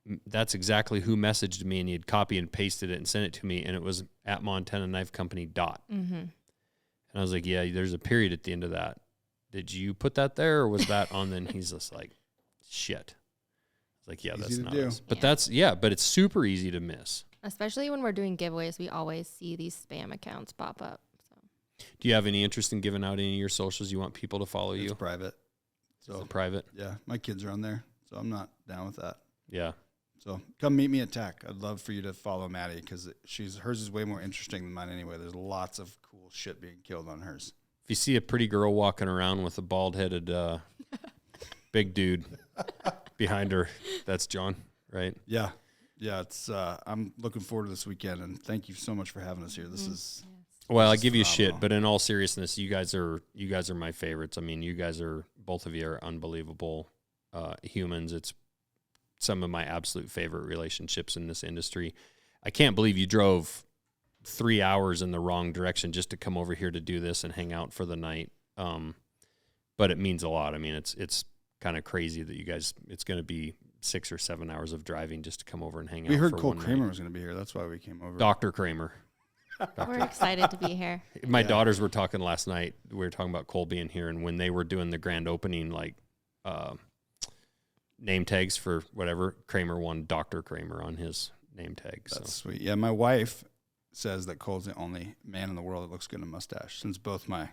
messaged me, and he had copied and pasted it and sent it to me, and it was at Montana Knife Company dot. Mm-hmm. And I was like, yeah, there's a period at the end of that. Did you put that there, or was that on? Then he's just like, shit. I was like, yeah, that's not us. But but it's super easy to miss. Especially when we're doing giveaways, we always see these spam accounts pop up. So. Do you have any interest in giving out any of your socials? You want people to follow you? It's private. So it's private? Yeah, my kids are on there, so I'm not down with that. Yeah. So come meet me at Tech. I'd love for you to follow Maddie, because hers is way more interesting than mine anyway. There's lots of cool shit being killed on hers. If you see a pretty girl walking around with a bald-headed big dude behind her, that's John, right? Yeah. Yeah, it's I'm looking forward to this weekend, and thank you so much for having us here. This is well, I give you shit, but in all seriousness, you guys are my favorites. I mean, both of you are unbelievable humans. It's some of my absolute favorite relationships in this industry. I can't believe you drove 3 hours in the wrong direction just to come over here to do this and hang out for the night. But it means a lot. I mean, it's kind of crazy that you guys, it's going to be 6 or 7 hours of driving just to come over and hang out. We heard Cole Kramer was going to be here. That's why we came over. Dr. Kramer. We're excited to be here. My daughters were talking last night. We were talking about Cole being here, and when they were doing the grand opening, like name tags for whatever, Kramer won Dr. Kramer on his name tag. That's sweet. Yeah, my wife says that Cole's the only man in the world that looks good in a mustache. Since both my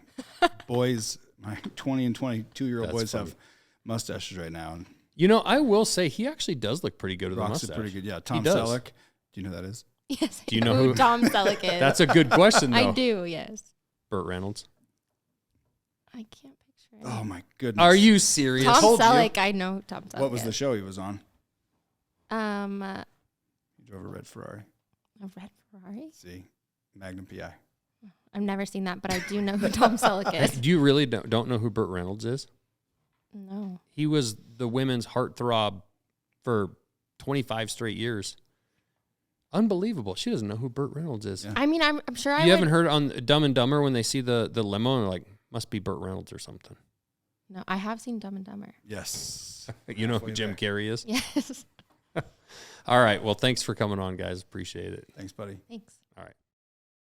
boys, my 20 and 22-year-old boys, have mustaches right now. And you know, I will say he actually does look pretty good with a rocks mustache. it pretty good. Yeah, Tom Selleck. Do you know who that is? Yes. Do you know who Tom Selleck is? That's a good question, though. I do. Yes. Burt Reynolds. I can't picture it. Oh my goodness. Are you serious? Tom told you. Selleck. I know Tom Selleck. What was the show he was on? He He drove a red Ferrari. A red Ferrari? See, Magnum PI. I've never seen that, but I do know who Tom Selleck is. Do you really don't know who Burt Reynolds is? No. He was the women's heartthrob for 25 straight years. Unbelievable. She doesn't know who Burt Reynolds is. Yeah. I mean, I'm sure You haven't heard on Dumb and Dumber when they see the limo and they're like, must be Burt Reynolds or something. No, I have seen Dumb and Dumber. Yes. You know who Jim Carrey is? Yes. All right. Well, thanks for coming on, guys. Appreciate it. Thanks, buddy. Thanks.